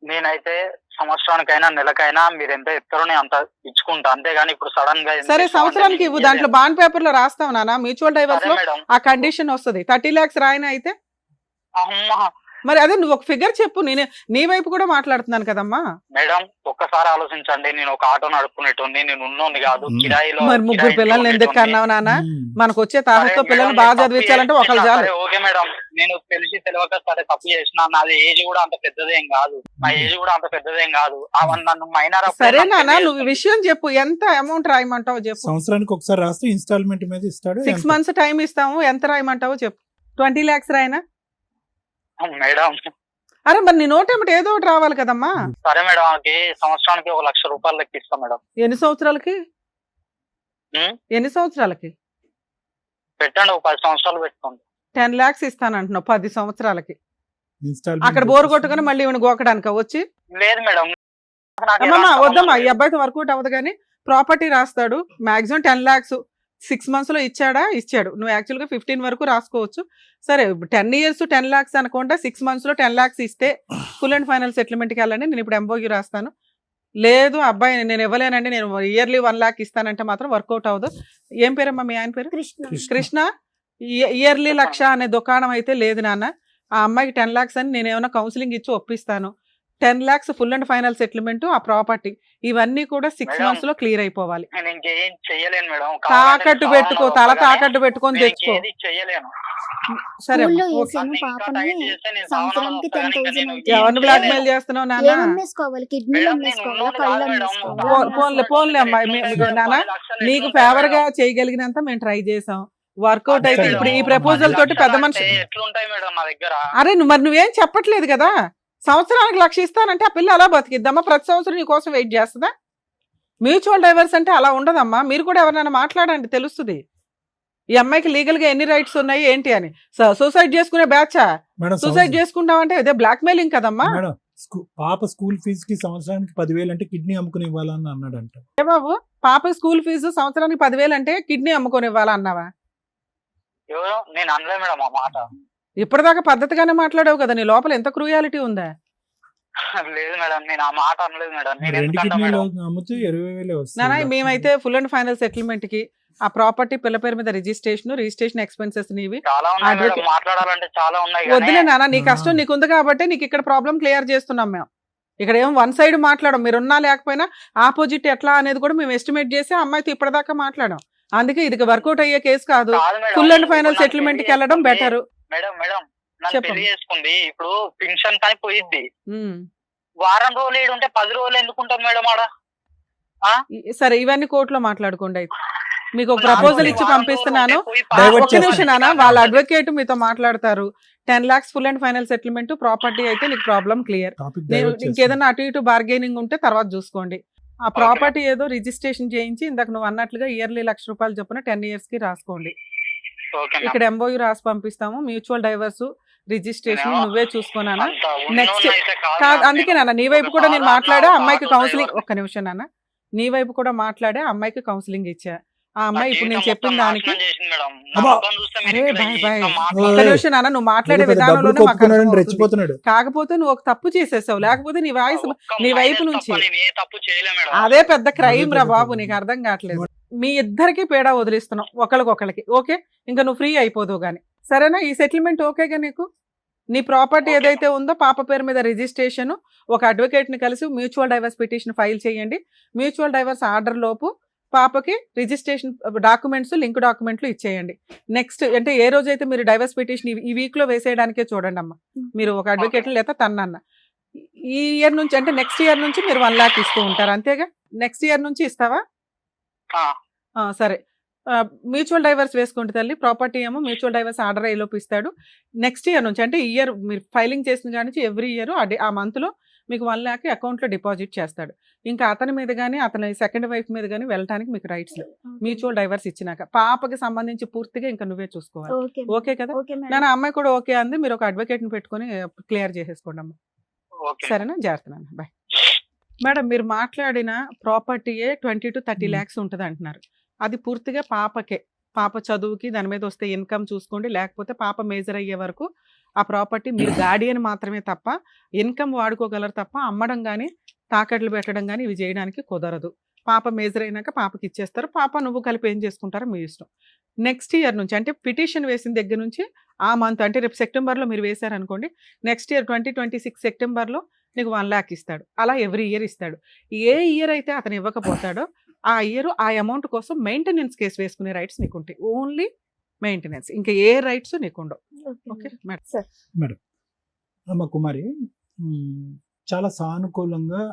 నేనైతే సంవత్సరానికైనా నెలకైనా మీరు ఎంత చెప్తారో నేను అంత ఇచ్చుకుంటా, అంతేగాని ఇప్పుడు సడన్ గా సరే సంవత్సరానికి ఇవ్వు, దాంట్లో బాండ్ పేపర్ లో రాస్తావు నాన్న. మ్యూచువల్ డైవర్స్ లో ఆ కండిషన్ వస్తుంది. 30 lakhs రాయినా అయితే మరి అదే నువ్వు ఒక ఫిగర్ చెప్పు. నేను నీ వైపు కూడా మాట్లాడుతున్నాను కదమ్మా. మేడం ఒక్కసారి ఆలోచించండి, నేను ఒక ఆటో నడుపుకునేటోని, నేను ఉన్నోని కాదు, కిరాయిలో. మరి 3 పిల్లల్ని ఎందుకు అన్నావు నాన్న? మనకు వచ్చే తాహతో పిల్లల్ని బాగా చదివించాలంటే ఒకళ్ళు చాలు. ఓకే మేడం, నేను తెలిసి తెలియక సరే తప్పు చేసిన. నాది ఏజ్ కూడా అంత పెద్దదేం కాదు, నా ఏజ్ కూడా అంత పెద్దదేం కాదు. నన్ను మైనర్. సరే నాన్న, నువ్వు విషయం చెప్పు. ఎంత అమౌంట్ రాయమంటావు చెప్పు. సంవత్సరానికి ఒకసారి రాస్తే ఇన్స్టాల్మెంట్ మీద ఇస్తాడు. 6 months టైం ఇస్తాము. ఎంత రాయమంటావో చెప్పు. 20 lakhs రాయనా? మేడం అరే మరి నీ నోటేమిటి ఏదో ఒకటి రావాలి కదమ్మా. సరే మేడం, సంవత్సరానికి 1 లక్ష రూపాయలు లెక్క ఇస్తాం మేడం. ఎన్ని సంవత్సరాలకి? ఎన్ని సంవత్సరాలకి పెట్టండి, ఒక 10 సంవత్సరాలు పెట్టుకోండి. 10 lakhs ఇస్తానంటున్నావు 10 సంవత్సరాలకి. ఇన్స్టాల్మెంట్ అక్కడ బోర్ కొట్టుకుని మళ్ళీ ఈవిడ గోకడానిక వచ్చి? లేదు మేడం, అమ్మమ్మా వద్దమ్మా, ఈ అబ్బాయితో వర్కౌట్ అవ్వదు. కానీ ప్రాపర్టీ రాస్తాడు, మాక్సిమం 10 lakhs 6 months లో ఇచ్చాడు. నువ్వు యాక్చువల్ గా 15 వరకు రాసుకోవచ్చు. సరే 10 years 10 lakhs అనుకుంటా, 6 months లో 10 lakhs ఇస్తే ఫుల్ అండ్ ఫైనల్ సెటిల్మెంట్ కి వెళ్ళండి. నేను ఇప్పుడు ఎంఓయూ రాస్తాను. లేదు అబ్బాయి నేను ఇవ్వలేనండి, నేను ఇయర్లీ 1 lakh ఇస్తానంటే మాత్రం వర్కౌట్ అవ్వదు. ఏం పేరమ్మా మీ ఆయన పేరు? కృష్ణ. ఇయర్లీ 1 lakh అనే దుకాణం అయితే లేదు నాన్న. ఆ అమ్మాయికి 10 lakhs అని నేను ఏమైనా కౌన్సిలింగ్ ఇచ్చి ఒప్పిస్తాను. 10 lakhs full and final settlement, ఆ ప్రాపర్టీ, ఇవన్నీ కూడా 6 months లో క్లియర్ అయిపోవాలి. నేను ఇంకేం చెయ్యలేను మేడం. తాకట్టు పెట్టుకో, తల తాకట్టు పెట్టుకొని తెచ్చుకో. చెయ్యలేను. సరే స్కూల్లో ఓకే. వేసాను పాపని. సంవత్సరానికి 10,000 ఎవరిని బ్లాక్ మెయిల్ చేస్తున్నావు నాన్న? అమ్మేసుకోవాలి, కిడ్నీలు అమ్మేసుకోవాలి, కళ్ళు అమ్మేసుకోవాలి. పోన్లే అమ్మాయి, నాన్న నీకు ఫేవర్ గా చేయగలిగినంత మేము ట్రై చేసాం. వర్కౌట్ అయితే ఇప్పుడు ఈ ప్రపోజల్ తోటి పెద్ద మనిషి. ఎట్లుంటాయి మేడం నా దగ్గర? అరే మరి నువ్వేం చెప్పట్లేదు కదా. సంవత్సరానికి 1 lakh ఇస్తానంటే ఆ పిల్ల అలా బతికిద్దామా? ప్రతి సంవత్సరం నీ కోసం వెయిట్ చేస్తుందా? మ్యూచువల్ డైవర్స్ అంటే అలా ఉండదమ్మా. మీరు కూడా ఎవరైనా మాట్లాడండి, తెలుస్తుంది ఈ అమ్మాయికి లీగల్ గా ఎన్ని రైట్స్ ఉన్నాయి ఏంటి అని. సూసైడ్ చేసుకునే బ్యాచా? సూసైడ్ చేసుకుంటామంటే ఇదే బ్లాక్ మెయిలింగ్ కదమ్మా. పాప స్కూల్ ఫీజు కి సంవత్సరానికి 10,000 అంటే కిడ్నీ అమ్ముకుని ఇవ్వాలని అన్నాడంట. ఏ బాబు, పాప స్కూల్ ఫీజు సంవత్సరానికి 10,000 అంటే కిడ్నీ అమ్ముకొని ఇవ్వాలా అన్నావా? నేను అనలే మేడం ఆ మాట. ఇప్పటిదాకా పద్ధతిగానే మాట్లాడావు కదా, నీ లోపల ఎంత క్రూయాలిటీ ఉందా? లేదు మేడం, నేను ఆ మాట అనలేదు మేడం. 2 కిడ్నీలు అమ్మితే 20,000 వస్తుంది. నానా మేమైతే ఫుల్ అండ్ ఫైనల్ సెటిల్మెంట్ కి ఆ ప్రాపర్టీ పిల్ల పేరు మీద రిజిస్ట్రేషన్ ఎక్స్పెన్సెస్ నీవి చాలా ఉన్నాయి మేడం, మాట్లాడాలంటే చాలా ఉన్నాయి. వద్దులే నాన్న, నీ కష్టం నీకుంది కాబట్టి నీకు ఇక్కడ ప్రాబ్లం క్లియర్ చేస్తున్నాం మేము. ఇక్కడ ఏం 1 side మాట్లాడం, మీరున్నా లేకపోయినా ఆపోజిట్ ఎట్లా అనేది కూడా మేము ఎస్టిమేట్ చేసి అమ్మాయితో ఇప్పటిదాకా మాట్లాడాం. అందుకే ఇది వర్కౌట్ అయ్యే కేసు కాదు. ఫుల్ అండ్ ఫైనల్ సెటిల్మెంట్ కి వెళ్ళడం బెటర్. మేడం నన్ను పెళ్లి చేసుకుంది, ఇప్పుడు పెన్షన్ కానీ పోయిద్ది. వారం రోజులు ఏడుంటే 10 రోజులు ఎందుకుంటాం మేడం ఆడ? సరే ఇవన్నీ కోర్టులో మాట్లాడుకోండి. అయితే మీకు ఒక ప్రపోజల్ ఇచ్చి పంపిస్తున్నాను. ఒక్క నిమిషం నాన్న, వాళ్ళ అడ్వకేట్ మీతో మాట్లాడతారు. 10 lakhs full and final settlement, property అయితే నీకు ప్రాబ్లం క్లియర్. ఇంకేదైనా అటు ఇటు బార్గెనింగ్ ఉంటే తర్వాత చూసుకోండి. ఆ ప్రాపర్టీ ఏదో రిజిస్ట్రేషన్ చేయించి ఇందాక నువ్వు అన్నట్లుగా ఇయర్లీ 1 lakh రూపాయలు చొప్పున 10 years కి రాసుకోండి. ఇక్కడ ఎంఓయూ రాసి పంపిస్తాము. మ్యూచువల్ డైవర్స్ రిజిస్ట్రేషన్ నువ్వే చూసుకోనానా. నెక్స్ట్ కాదు, అందుకే నాన్న నీ వైపు కూడా నేను మాట్లాడా, అమ్మాయికి కౌన్సిలింగ్. ఒక్క నిమిషం నాన్న, నీ వైపు కూడా మాట్లాడే అమ్మాయికి కౌన్సిలింగ్ ఇచ్చా. ఆ అమ్మాయి ఇప్పుడు నేను చెప్పిన దానికి అరే బాయ్ ఒక్క నిమిషం నాన్న, నువ్వు మాట్లాడే విధానంలోనే మాకు అర్థమవుతుంది. కాకపోతే నువ్వు ఒక తప్పు చేసేసావు, లేకపోతే నీ వాయిస్ నీ వైపు నుంచి అదే పెద్ద క్రైమ్ రా బాబు. నీకు అర్థం కావట్లేదు. మీ ఇద్దరికి పేడా వదిలిస్తున్నాం ఒకళ్ళకొకళ్ళకి. ఓకే, ఇంకా నువ్వు ఫ్రీ అయిపోదువు గానీ సరేనా? ఈ సెటిల్మెంట్ ఓకేగా నీకు? నీ ప్రాపర్టీ ఏదైతే ఉందో పాప పేరు మీద రిజిస్ట్రేషన్, ఒక అడ్వకేట్ ని కలిసి మ్యూచువల్ డైవర్స్ పిటిషన్ ఫైల్ చేయండి. మ్యూచువల్ డైవర్స్ ఆర్డర్ లోపు పాపకి రిజిస్ట్రేషన్ డాక్యుమెంట్స్, లింక్ డాక్యుమెంట్లు ఇచ్చేయండి. నెక్స్ట్ అంటే ఏ రోజైతే మీరు డైవర్స్ పిటిషన్ ఈ వీక్ లో వేసేయడానికే చూడండి అమ్మా. మీరు ఒక అడ్వకేట్ లేదా తన్నన్న ఈ ఇయర్ నుంచి అంటే నెక్స్ట్ ఇయర్ నుంచి మీరు 1 lakh ఇస్తూ ఉంటారు అంతేగా? నెక్స్ట్ ఇయర్ నుంచి ఇస్తావా? సరే, మ్యూచువల్ డైవర్స్ వేసుకుంటే తల్లి, ప్రాపర్టీ ఏమో మ్యూచువల్ డైవర్స్ ఆర్డర్ అయ్యేలోపు ఇస్తాడు. నెక్స్ట్ ఇయర్ నుంచి అంటే ఇయర్ మీరు ఫైలింగ్ చేసిన కాడి నుంచి ఎవ్రీ ఇయర్ ఆ మంత్లో మీకు 1 lakh అకౌంట్లో డిపాజిట్ చేస్తాడు. ఇంకా అతని మీద కానీ అతని సెకండ్ వైఫ్ మీద కానీ వెళ్ళడానికి మీకు రైట్స్ లేవు మ్యూచువల్ డైవర్స్ ఇచ్చినాక. పాపకి సంబంధించి పూర్తిగా ఇంకా నువ్వే చూసుకోవాలి. ఓకే కదా? నేను అమ్మాయి కూడా ఓకే అంది. మీరు ఒక అడ్వకేట్ని పెట్టుకొని క్లియర్ చేసేసుకోండి అమ్మా. సరేనా? జాగ్రత్త నాన్న, బాయ్. మేడం, మీరు మాట్లాడిన ప్రాపర్టీయే 20 to 30 lakhs ఉంటుంది అంటున్నారు. అది పూర్తిగా పాపకే, పాప చదువుకి దాని మీద వస్తే ఇన్కమ్ చూసుకోండి. లేకపోతే పాప మేజర్ అయ్యే వరకు ఆ ప్రాపర్టీ మీరు గార్డియన్ మాత్రమే తప్ప ఇన్కమ్ వాడుకోగలరు తప్ప అమ్మడం కానీ తాకట్లు పెట్టడం కానీ ఇవి చేయడానికి కుదరదు. పాప మేజర్ అయినాక పాపకి ఇచ్చేస్తారు. పాప నువ్వు కలిపి ఏం చేసుకుంటారో మీ ఇష్టం. నెక్స్ట్ ఇయర్ నుంచి అంటే పిటిషన్ వేసిన దగ్గర నుంచి ఆ మంత్ అంటే రేపు సెప్టెంబర్లో మీరు వేశారనుకోండి, నెక్స్ట్ ఇయర్ 2026 సెప్టెంబర్లో నీకు 1 lakh ఇస్తాడు. అలా ఎవ్రీ ఇయర్ ఇస్తాడు. ఏ ఇయర్ అయితే అతను ఇవ్వకపోతాడో ఆ ఇయర్ ఆ అమౌంట్ కోసం మెయింటెనెన్స్ కేసు వేసుకునే రైట్స్ నీకు ఉంటాయి. ఓన్లీ మెయింటెనెన్స్, ఇంకా ఏ రైట్స్ నీకు ఉండవు. Okay madam. అమ్మ కుమారి, చాలా సానుకూలంగా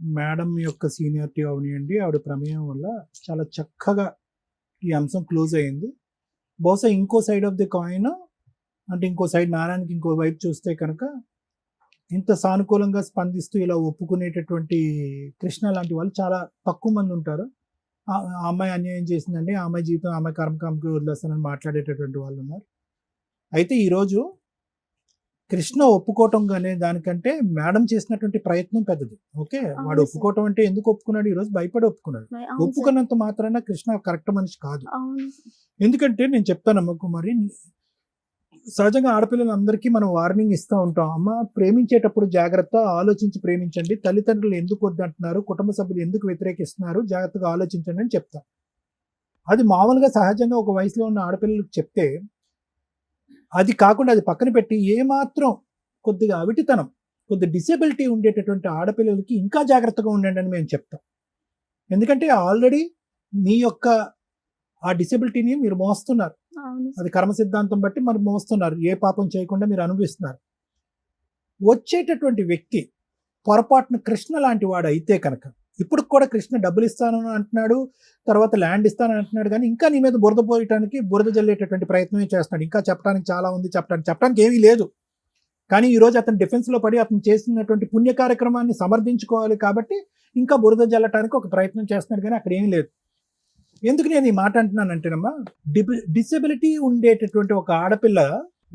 మేడం యొక్క సీనియారిటీ అవనియండి, ఆవిడ ప్రమేయం వల్ల చాలా చక్కగా ఈ అంశం క్లోజ్ అయింది. బహుశా ఇంకో సైడ్ ఆఫ్ ది కాయిన్ అంటే ఇంకో సైడ్ నారాయణకి ఇంకో వైపు చూస్తే కనుక ఇంత సానుకూలంగా స్పందిస్తూ ఇలా ఒప్పుకునేటటువంటి కృష్ణ లాంటి వాళ్ళు చాలా తక్కువ మంది ఉంటారు. ఆ అమ్మాయి అన్యాయం చేసిందండి, ఆ అమ్మాయి జీవితం ఆమె కర్మకామకి వదిలేస్తానని మాట్లాడేటటువంటి వాళ్ళు ఉన్నారు. అయితే ఈరోజు కృష్ణ ఒప్పుకోవటం అనే దానికంటే మేడం చేసినటువంటి ప్రయత్నం పెద్దది. ఓకే, వాడు ఒప్పుకోవటం అంటే ఎందుకు ఒప్పుకున్నాడు? ఈరోజు భయపడి ఒప్పుకున్నాడు. ఒప్పుకున్నంత మాత్రాన కృష్ణ కరెక్ట్ మనిషి కాదు. ఎందుకంటే నేను చెప్తానమ్మ కుమారి, సహజంగా ఆడపిల్లలందరికీ మనం వార్నింగ్ ఇస్తూ ఉంటాం. అమ్మ, ప్రేమించేటప్పుడు జాగ్రత్త, ఆలోచించి ప్రేమించండి. తల్లిదండ్రులు ఎందుకు వద్దంటున్నారు, కుటుంబ సభ్యులు ఎందుకు వ్యతిరేకిస్తున్నారు, జాగ్రత్తగా ఆలోచించండి అని చెప్తాం. అది మామూలుగా సహజంగా ఒక వయసులో ఉన్న ఆడపిల్లలకు చెప్తే, అది కాకుండా అది పక్కన పెట్టి ఏమాత్రం కొద్దిగా అవిటితనం, కొద్ది డిసేబిలిటీ ఉండేటటువంటి ఆడపిల్లలకి ఇంకా జాగ్రత్తగా ఉండండి అని మేము చెప్తాం. ఎందుకంటే ఆల్రెడీ మీ యొక్క ఆ డిసేబిలిటీని మీరు మోస్తున్నారు. అది కర్మ సిద్ధాంతం బట్టి మరి మోస్తున్నారు. ఏ పాపం చేయకుండా మీరు అనుభవిస్తున్నారు. వచ్చేటటువంటి వ్యక్తి పొరపాటున కృష్ణ లాంటి వాడు అయితే కనుక, ఇప్పుడు కూడా కృష్ణ డబ్బులు ఇస్తానని అంటున్నాడు, తర్వాత ల్యాండ్ ఇస్తానని అంటున్నాడు, కానీ ఇంకా నీ మీద బురద పోయటానికి, బురద జల్లేటటువంటి ప్రయత్నమే చేస్తున్నాడు. ఇంకా చెప్పడానికి చాలా ఉంది, చెప్పడానికి ఏమీ లేదు. కానీ ఈరోజు అతను డిఫెన్స్లో పడి అతను చేసినటువంటి పుణ్య కార్యక్రమాన్ని సమర్థించుకోవాలి కాబట్టి ఇంకా బురద జల్లటానికి ఒక ప్రయత్నం చేస్తున్నాడు, కానీ అక్కడ ఏమీ లేదు. ఎందుకు నేను ఈ మాట అంటున్నానంటేనమ్మా, డిసెబిలిటీ ఉండేటటువంటి ఒక ఆడపిల్ల,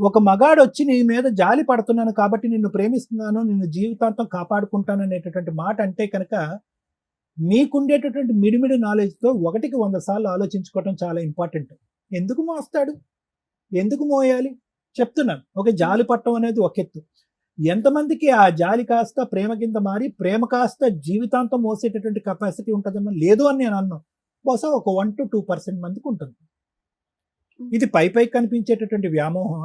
ఒక మగాడు వచ్చి నీ మీద జాలి పడుతున్నాను కాబట్టి నిన్ను ప్రేమిస్తున్నాను, నిన్ను జీవితాంతం కాపాడుకుంటాను అనేటటువంటి మాట అంటే కనుక మీకుండేటటువంటి మిడిమిడి నాలెడ్జ్తో 1కి 100 సార్లు ఆలోచించుకోవటం చాలా ఇంపార్టెంట్. ఎందుకు మోస్తాడు, ఎందుకు మోయాలి చెప్తున్నాను. ఒక జాలి పట్టడం అనేది ఒక ఎత్తు. ఎంతమందికి ఆ జాలి కాస్త ప్రేమ కింద మారి ప్రేమ కాస్త జీవితాంతం మోసేటటువంటి కెపాసిటీ ఉంటుందమ్మా? లేదు అని నేను అన్నాను. బహుశా ఒక 1 to 2% మందికి ఉంటుంది. ఇది పై కనిపించేటటువంటి వ్యామోహం,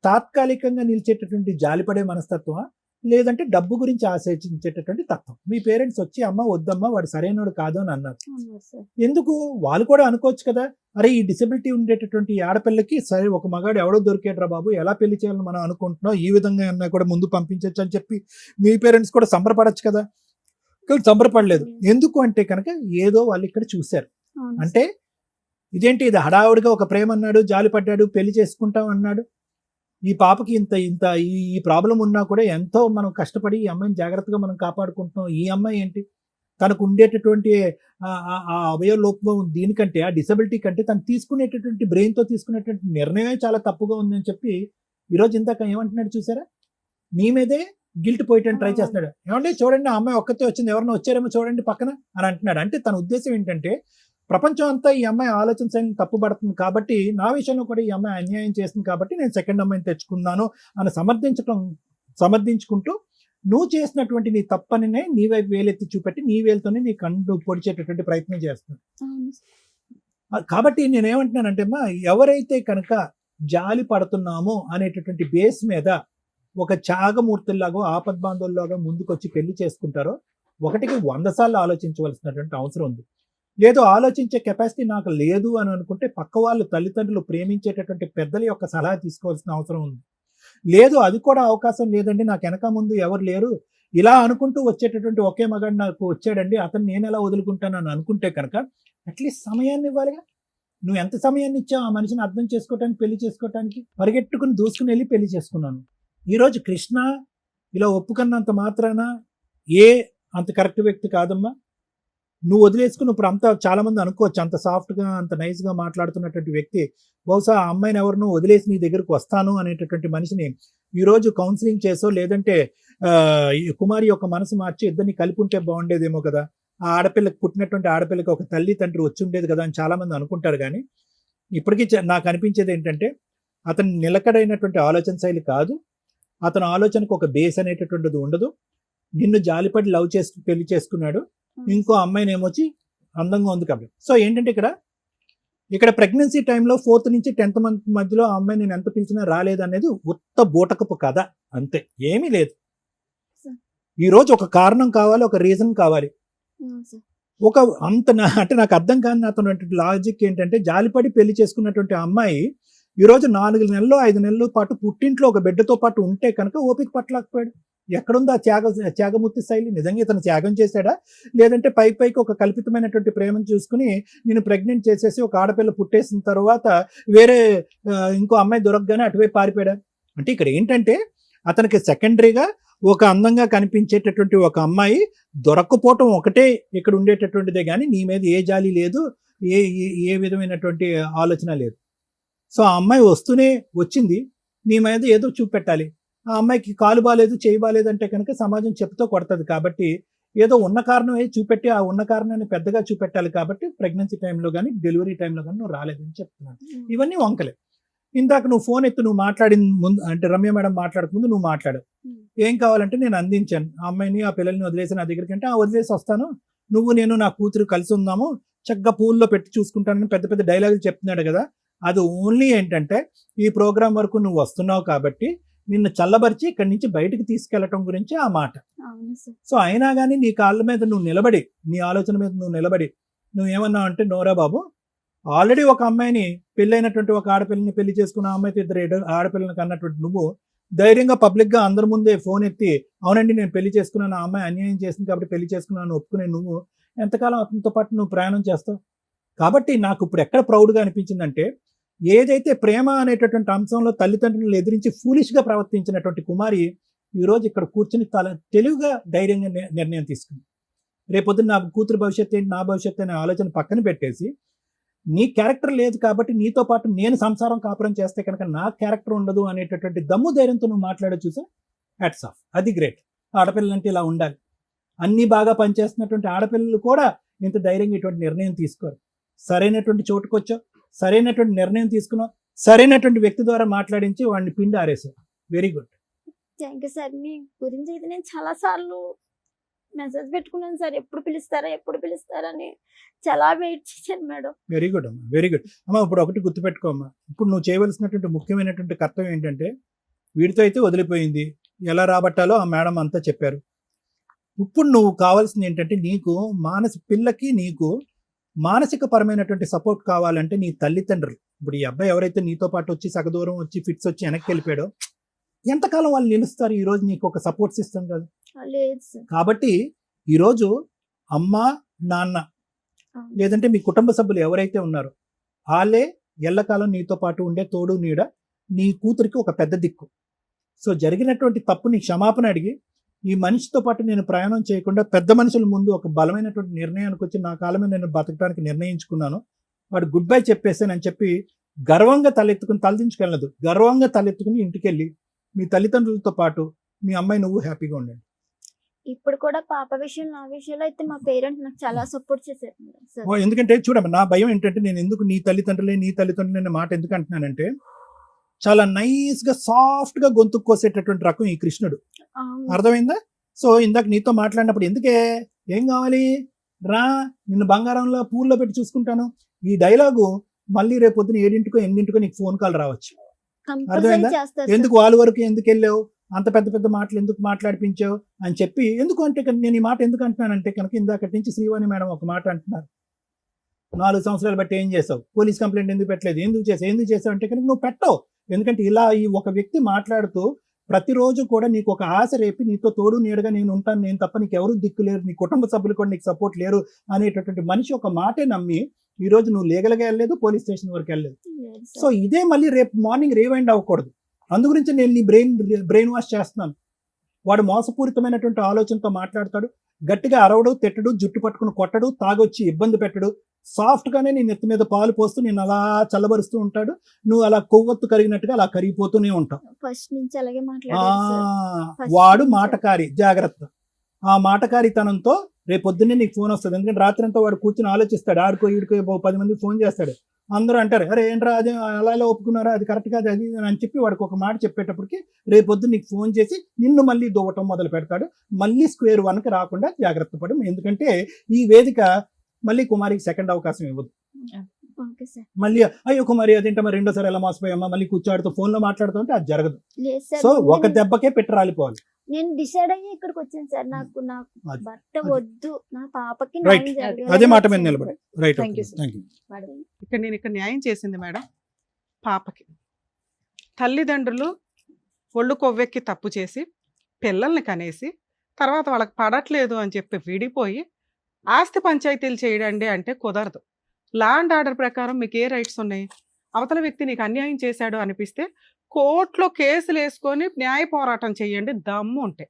తాత్కాలికంగా నిలిచేటటువంటి జాలిపడే మనస్తత్వం, లేదంటే డబ్బు గురించి ఆశించేటటువంటి తత్వం. మీ పేరెంట్స్ వచ్చి అమ్మ వద్దమ్మా వాడు సరైనడు కాదు అని అన్నారు. ఎందుకు? వాళ్ళు కూడా అనుకోవచ్చు కదా, అరే ఈ డిసెబిలిటీ ఉండేటటువంటి ఆడపిల్లకి సరే ఒక మగాడు ఎవడో దొరికేట్రా బాబు, ఎలా పెళ్లి చేయాలని మనం అనుకుంటున్నాం, ఈ విధంగా అన్నా కూడా ముందు పంపించవచ్చు అని చెప్పి మీ పేరెంట్స్ కూడా సంబరపడచ్చు కదా. కానీ సంబరపడలేదు. ఎందుకు అంటే కనుక ఏదో వాళ్ళు ఇక్కడ చూశారు. అంటే ఇదేంటి, ఇది హడావుడిగా ఒక ప్రేమ అన్నాడు, జాలి పడ్డాడు, పెళ్లి చేసుకుంటాం అన్నాడు. ఈ పాపకి ఇంత ఇంత ఈ ప్రాబ్లం ఉన్నా కూడా ఎంతో మనం కష్టపడి ఈ అమ్మాయిని జాగ్రత్తగా మనం కాపాడుకుంటున్నాం. ఈ అమ్మాయి ఏంటి, తనకు ఉండేటటువంటి ఆ అవయవ లోపం దీనికంటే, ఆ డిసబిలిటీ కంటే తను తీసుకునేటటువంటి బ్రెయిన్తో తీసుకునేటువంటి నిర్ణయమే చాలా తప్పుగా ఉందని చెప్పి ఈరోజు ఇందాక ఏమంటున్నాడు చూసారా, నీ మీదే గిల్ట్ పోయటానికి ట్రై చేస్తున్నాడు. ఏమంటే చూడండి ఆ అమ్మాయి ఒక్కతే వచ్చింది, ఎవరన్నా వచ్చారేమో చూడండి పక్కన అని అంటున్నాడు. అంటే తన ఉద్దేశం ఏంటంటే ప్రపంచం అంతా ఈ అమ్మాయి ఆలోచన శైలిని తప్పుపడుతుంది కాబట్టి నా విషయంలో కూడా ఈ అమ్మాయి అన్యాయం చేస్తుంది కాబట్టి నేను సెకండ్ అమ్మాయిని తెచ్చుకున్నాను అని సమర్థించుకుంటూ నువ్వు చేసినటువంటి నీ తప్పనినే నీ వైపు వేలెత్తి చూపెట్టి నీ వేలుతోనే నీ కండు పొడిచేటటువంటి ప్రయత్నం చేస్తున్నాను. కాబట్టి నేనేమంటున్నానంటే అమ్మా, ఎవరైతే కనుక జాలి పడుతున్నామో అనేటటువంటి బేస్ మీద ఒక త్యాగమూర్తుల్లాగా ఆపద్బాంధవుల్లాగా ముందుకొచ్చి పెళ్లి చేసుకుంటారో 1కి 100 సార్లు ఆలోచించవలసినటువంటి అవసరం ఉంది. లేదు ఆలోచించే కెపాసిటీ నాకు లేదు అని అనుకుంటే పక్క వాళ్ళు తల్లిదండ్రులు ప్రేమించేటటువంటి పెద్దల యొక్క సలహా తీసుకోవాల్సిన అవసరం ఉంది. లేదు అది కూడా అవకాశం లేదండి, నాకు వెనక ముందు ఎవరు లేరు, ఇలా అనుకుంటూ వచ్చేటటువంటి ఒకే మగాడు నాకు వచ్చాడండి, అతను నేను ఎలా వదులుకుంటాను అని అనుకుంటే కనుక అట్లీస్ట్ సమయాన్ని ఇవ్వాలిగా. నువ్వు ఎంత సమయాన్ని ఇచ్చావు ఆ మనిషిని అర్థం చేసుకోవటానికి, పెళ్లి చేసుకోవటానికి? పరిగెట్టుకుని దూసుకుని వెళ్ళి పెళ్లి చేసుకున్నాను. ఈరోజు కృష్ణ ఇలా ఒప్పుకున్నంత మాత్రాన అంత కరెక్ట్ వ్యక్తి కాదమ్మా. నువ్వు వదిలేసుకుని ఇప్పుడు అంతా చాలా మంది అనుకోవచ్చు అంత సాఫ్ట్గా అంత నైస్గా మాట్లాడుతున్నటువంటి వ్యక్తి బహుశా ఆ అమ్మాయిని ఎవరినో వదిలేసి నీ దగ్గరకు వస్తాను అనేటటువంటి మనిషిని ఈరోజు కౌన్సిలింగ్ చేసో లేదంటే ఈ కుమారి యొక్క మనసు మార్చి ఇద్దరిని కలిపి ఉంటే బాగుండేదేమో కదా, ఆ ఆడపిల్లకి పుట్టినటువంటి ఆడపిల్లకి ఒక తల్లి తండ్రి వచ్చి ఉండేది కదా అని చాలామంది అనుకుంటారు. కానీ ఇప్పటికీ నాకు అనిపించేది ఏంటంటే అతను నిలకడైనటువంటి ఆలోచన శైలి కాదు, అతని ఆలోచనకు ఒక బేస్ అనేటటువంటిది ఉండదు. నిన్ను జాలిపడి లవ్ చేసి పెళ్లి చేసుకున్నాడు, ఇంకో అమ్మాయిని ఏమొచ్చి అందంగా ఉంది కాబట్టి. సో ఏంటంటే ఇక్కడ ప్రెగ్నెన్సీ టైంలో 4th నుంచి 10th మంత్ మధ్యలో ఆ అమ్మాయి నేను ఎంత పిలిచినా రాలేదు అనేది ఉత్త బూటకపు కథ, అంతే, ఏమీ లేదు. ఈరోజు ఒక కారణం కావాలి, ఒక రీజన్ కావాలి. ఒక అంటే నాకు అర్థం కాని అతను లాజిక్ ఏంటంటే జాలిపడి పెళ్లి చేసుకున్నటువంటి అమ్మాయి ఈరోజు 4 నెలలు 5 నెలల పాటు పుట్టింట్లో ఒక బిడ్డతో పాటు ఉంటే కనుక ఓపిక పట్టలేకపోయాడు. ఎక్కడుందో ఆ త్యాగమూర్తి శైలి? నిజంగా ఇతను త్యాగం చేశాడా, లేదంటే పైకి ఒక కల్పితమైనటువంటి ప్రేమను చూసుకుని నేను ప్రెగ్నెంట్ చేసేసి ఒక ఆడపిల్ల పుట్టేసిన తర్వాత వేరే ఇంకో అమ్మాయి దొరకగానే అటువైపు పారిపోయాడా? అంటే ఇక్కడ ఏంటంటే అతనికి సెకండరీగా ఒక అందంగా కనిపించేటటువంటి ఒక అమ్మాయి దొరక్కపోవటం ఒకటే ఇక్కడ ఉండేటటువంటిదే, కానీ నీ మీద ఏ జాలి లేదు, ఏ విధమైనటువంటి ఆలోచన లేదు. సో ఆ అమ్మాయి వస్తూనే వచ్చింది, నీ మీద ఏదో చూపెట్టాలి. ఆ అమ్మాయికి కాలు బాలేదు, చేయి బాలేదు అంటే కనుక సమాజం చెప్పుతో కొడుతుంది. కాబట్టి ఏదో ఉన్న కారణం చూపెట్టి ఆ ఉన్న కారణాన్ని పెద్దగా చూపెట్టాలి. కాబట్టి ప్రెగ్నెన్సీ టైంలో కానీ డెలివరీ టైంలో కానీ నువ్వు రాలేదని చెప్తున్నాను. ఇవన్నీ వంకలే. ఇందాక నువ్వు ఫోన్ ఎత్తు, నువ్వు మాట్లాడిన ముందు అంటే రమ్య మేడం మాట్లాడకముందు నువ్వు మాట్లాడు, ఏం కావాలంటే నేను అందించాను ఆ అమ్మాయిని ఆ పిల్లల్ని వదిలేసి నా దగ్గరికి అంటే వదిలేసి వస్తాను, నువ్వు నేను నా కూతురు కలిసి ఉందాము, చక్కగా పూల్లో పెట్టి చూసుకుంటానని పెద్ద పెద్ద డైలాగులు చెప్తున్నాడు కదా. అది ఓన్లీ ఏంటంటే ఈ ప్రోగ్రాం వరకు నువ్వు వస్తున్నావు కాబట్టి నిన్ను చల్లబరిచి ఇక్కడి నుంచి బయటకు తీసుకెళ్లటం గురించి ఆ మాట. సో అయినా కానీ నీ కాళ్ళ మీద నువ్వు నిలబడి, నీ ఆలోచన మీద నువ్వు నిలబడి నువ్వేమన్నావు అంటే, నోరా బాబు ఆల్రెడీ ఒక అమ్మాయిని పెళ్ళైనటువంటి ఒక ఆడపిల్లని పెళ్లి చేసుకున్న అమ్మాయితో 2 ఆడపిల్లని కన్నటువంటి నువ్వు ధైర్యంగా పబ్లిక్గా అందరి ముందే ఫోన్ ఎత్తి అవునండి నేను పెళ్లి చేసుకున్నాను, ఆ అమ్మాయి అన్యాయం చేసింది కాబట్టి పెళ్లి చేసుకున్నాను ఒప్పుకునే నువ్వు ఎంతకాలం అతనితో పాటు నువ్వు ప్రయాణం చేస్తావు? కాబట్టి నాకు ఇప్పుడు ఎక్కడ ప్రౌడ్గా అనిపించిందంటే, ఏదైతే ప్రేమ అనేటటువంటి అంశంలో తల్లిదండ్రులను ఎదిరించి ఫూలిష్గా ప్రవర్తించినటువంటి కుమారి ఈరోజు ఇక్కడ కూర్చుని తెలివిగా ధైర్యంగా నిర్ణయం తీసుకుంది. రేపొద్దున నా కూతురు భవిష్యత్తు ఏంటి, నా భవిష్యత్తు అనే ఆలోచన పక్కన పెట్టేసి నీ క్యారెక్టర్ లేదు కాబట్టి నీతో పాటు నేను సంసారం కాపురం చేస్తే కనుక నా క్యారెక్టర్ ఉండదు అనేటటువంటి దమ్ము ధైర్యంతో నువ్వు మాట్లాడే చూసా, హ్యాట్స్ ఆఫ్, అది గ్రేట్. ఆడపిల్లలంటే ఇలా ఉండాలి. అన్నీ బాగా పనిచేస్తున్నటువంటి ఆడపిల్లలు కూడా ఇంత ధైర్యంగా ఇటువంటి నిర్ణయం తీసుకోరు. సరైనటువంటి చోటుకు వచ్చావు, సరైనటువంటి నిర్ణయం తీసుకున్నావు, సరైనటువంటి వ్యక్తి ద్వారా మాట్లాడించి వాడిని పిండి ఆరేసావు. Very good. Thank you sir. మీ గురించి అయితే నేను చాలా సార్లు మెసేజ్ పెట్టుకున్నాను సార్, ఎప్పుడు పిలుస్తారా అని చాలా వెయిట్ చేశాను మేడం. వెరీ గుడ్ అమ్మా, వెరీ గుడ్ అమ్మా. ఇప్పుడు ఒకటి గుర్తుపెట్టుకోమ్మా, ఇప్పుడు నువ్వు చేయవలసినటువంటి ముఖ్యమైనటువంటి కర్తవ్యం ఏంటంటే, వీడితో అయితే వదిలిపోయింది, ఎలా రాబట్టాలో ఆ మేడం అంతా చెప్పారు. ఇప్పుడు నువ్వు కావాల్సింది ఏంటంటే, నీకు పిల్లకి నీకు మానసిక పరమైనటువంటి సపోర్ట్ కావాలంటే నీ తల్లిదండ్రులు, ఇప్పుడు ఈ అబ్బాయి ఎవరైతే నీతో పాటు వచ్చి సగదూరం వచ్చి ఫిట్స్ వచ్చి వెనక్కి వెళ్ళిపోయాడో ఎంతకాలం వాళ్ళు నిలుస్తారు? ఈ రోజు నీకు ఒక సపోర్ట్ సిస్టమ్ కాదు. కాబట్టి ఈరోజు అమ్మ నాన్న లేదంటే మీ కుటుంబ సభ్యులు ఎవరైతే ఉన్నారో వాళ్ళే ఎల్లకాలం నీతో పాటు ఉండే తోడు నీడ, నీ కూతురికి ఒక పెద్ద దిక్కు. సో జరిగినటువంటి తప్పుని క్షమాపణ అడిగి ఈ మనిషితో పాటు నేను ప్రయాణం చేయకుండా పెద్ద మనుషుల ముందు ఒక బలమైనటువంటి నిర్ణయానికి వచ్చి నా కాలమే నేను బతకడానికి నిర్ణయించుకున్నాను, వాడు గుడ్ బై చెప్పేసానని చెప్పి గర్వంగా తలెత్తుకుని గర్వంగా తలెత్తుకుని ఇంటికి వెళ్ళి మీ తల్లిదండ్రులతో పాటు మీ అమ్మాయి నువ్వు హ్యాపీగా ఉండండి. ఇప్పుడు కూడా పాప విషయంలో నా విషయంలో అయితే మా పేరెంట్స్ నాకు చాలా సపోర్ట్ చేశారు. ఎందుకంటే చూడమ్మా, నా భయం ఏంటంటే నేను ఎందుకు నీ తల్లిదండ్రులే అనే మాట ఎందుకు అంటున్నానంటే, చాలా నైస్ గా సాఫ్ట్ గా గొంతు కోసేటటువంటి రకం ఈ కృష్ణుడు. అర్థమైందా? సో ఇందాక నీతో మాట్లాడినప్పుడు ఎందుకే ఏం కావాలి రా, నిన్ను బంగారంలో పూల్లో పెట్టి చూసుకుంటాను, ఈ డైలాగు మళ్ళీ రేపు పొద్దున 7 8 నీకు ఫోన్ కాల్ రావచ్చు. అర్థమైందా? ఎందుకు వాళ్ళ వరకు ఎందుకు వెళ్ళావు, అంత పెద్ద పెద్ద మాటలు ఎందుకు మాట్లాడిపించావు అని చెప్పి. ఎందుకు అంటే నేను ఈ మాట ఎందుకు అంటున్నానంటే కనుక ఇందాకటి నుంచి శ్రీవాణి మేడం ఒక మాట అంటున్నారు, 4 సంవత్సరాలు బట్టి ఏం చేసావు, పోలీస్ కంప్లైంట్ ఎందుకు పెట్టలేదు, ఎందుకు చేసావు అంటే కనుక నువ్వు పెట్టవు. ఎందుకంటే ఇలా ఈ ఒక వ్యక్తి మాట్లాడుతూ ప్రతిరోజు కూడా నీకు ఒక ఆశ రేపి నీతో తోడు నీడగా నేను ఉంటాను, నేను తప్ప నీకు ఎవరు దిక్కు లేరు, నీ కుటుంబ సభ్యులు కూడా నీకు సపోర్ట్ లేరు అనేటటువంటి మనిషి ఒక మాటే నమ్మి ఈ రోజు నువ్వు లీగల్గా వెళ్ళలేదు, పోలీస్ స్టేషన్ వరకు వెళ్ళలేదు. లేదు సో సార్. ఇదే మళ్ళీ రేపు మార్నింగ్ రీవైండ్ అవ్వకూడదు. అందు గురించి నేను నీ బ్రెయిన్ వాష్ చేస్తున్నాను. వాడు మోసపూరితమైనటువంటి ఆలోచనతో మాట్లాడతాడు, గట్టిగా అరవడు, తిట్టడు, జుట్టు పట్టుకుని కొట్టడు, తాగొచ్చి ఇబ్బంది పెట్టడు, సాఫ్ట్ గానే నీ నెత్తి మీద పాలు పోస్తూ నేను అలా చల్లబరుస్తూ ఉంటాడు. నువ్వు అలా కొవ్వొత్తు కరిగినట్టుగా అలా కరిగిపోతూనే ఉంటావు. ఫస్ట్ నుంచి అలాగే మాట్లాడారు సార్. First వాడు నుంచి. మాటకారి, జాగ్రత్త. ఆ మాటకారితనంతో రేపొద్దున్నే నీకు ఫోన్ వస్తుంది. ఎందుకంటే రాత్రి అంతా వాడు కూర్చుని ఆలోచిస్తాడు, ఆడుకో ఈడుకో 10 మంది ఫోన్ చేస్తాడు. అందరూ అంటారు, అరే ఏంట్రా అది అలా ఇలా ఒప్పుకున్నారా, అది కరెక్ట్ కాదు అది అని చెప్పి వాడికి ఒక మాట చెప్పేటప్పటికి రేపొద్దు నీకు ఫోన్ చేసి నిన్ను మళ్ళీ దువ్వటం మొదలు పెడతాడు. మళ్ళీ స్క్వేర్ 1కి రాకుండా జాగ్రత్త పడు. ఎందుకంటే ఈ వేదిక మళ్ళీ కుమారికి సెకండ్ అవకాశం ఇవ్వదు. Okay sir. మళ్ళీ అయ్యో కుమారి అదేంటమ్మా రెండోసారి ఎలా మోసపోయామ్మా, మళ్ళీ కూర్చోడుతూ ఫోన్లో మాట్లాడుతూ ఉంటే అది జరగదు. లేదు సార్. సో ఒక దెబ్బకే పెట్టి రాలిపోవాలి. నేను డిసైడ్ అయ్యి ఇక్కడికి వచ్చాను సార్. నాకు అది- భర్త వద్దు, నా పాపకి Right. న్యాయం జరగాలి. అదే మాట మీద నిలబడి. Right, Thank you, sir. Thank you. ఇక్కడ న్యాయం చేసింది మేడం పాపకి. తల్లిదండ్రులు ఒళ్ళు కొవ్వెక్కి తప్పు చేసి పిల్లల్ని కనేసి తర్వాత వాళ్ళకి పడట్లేదు అని చెప్పి విడిపోయి ఆస్తి పంచాయతీలు చేయడండి అంటే కుదరదు. లా అండ్ ఆర్డర్ ప్రకారం మీకు ఏ రైట్స్ ఉన్నాయి? అవతల వ్యక్తి నీకు అన్యాయం చేశాడు అనిపిస్తే కోర్టులో కేసులు వేసుకొని న్యాయ పోరాటం చేయండి దమ్ము ఉంటే.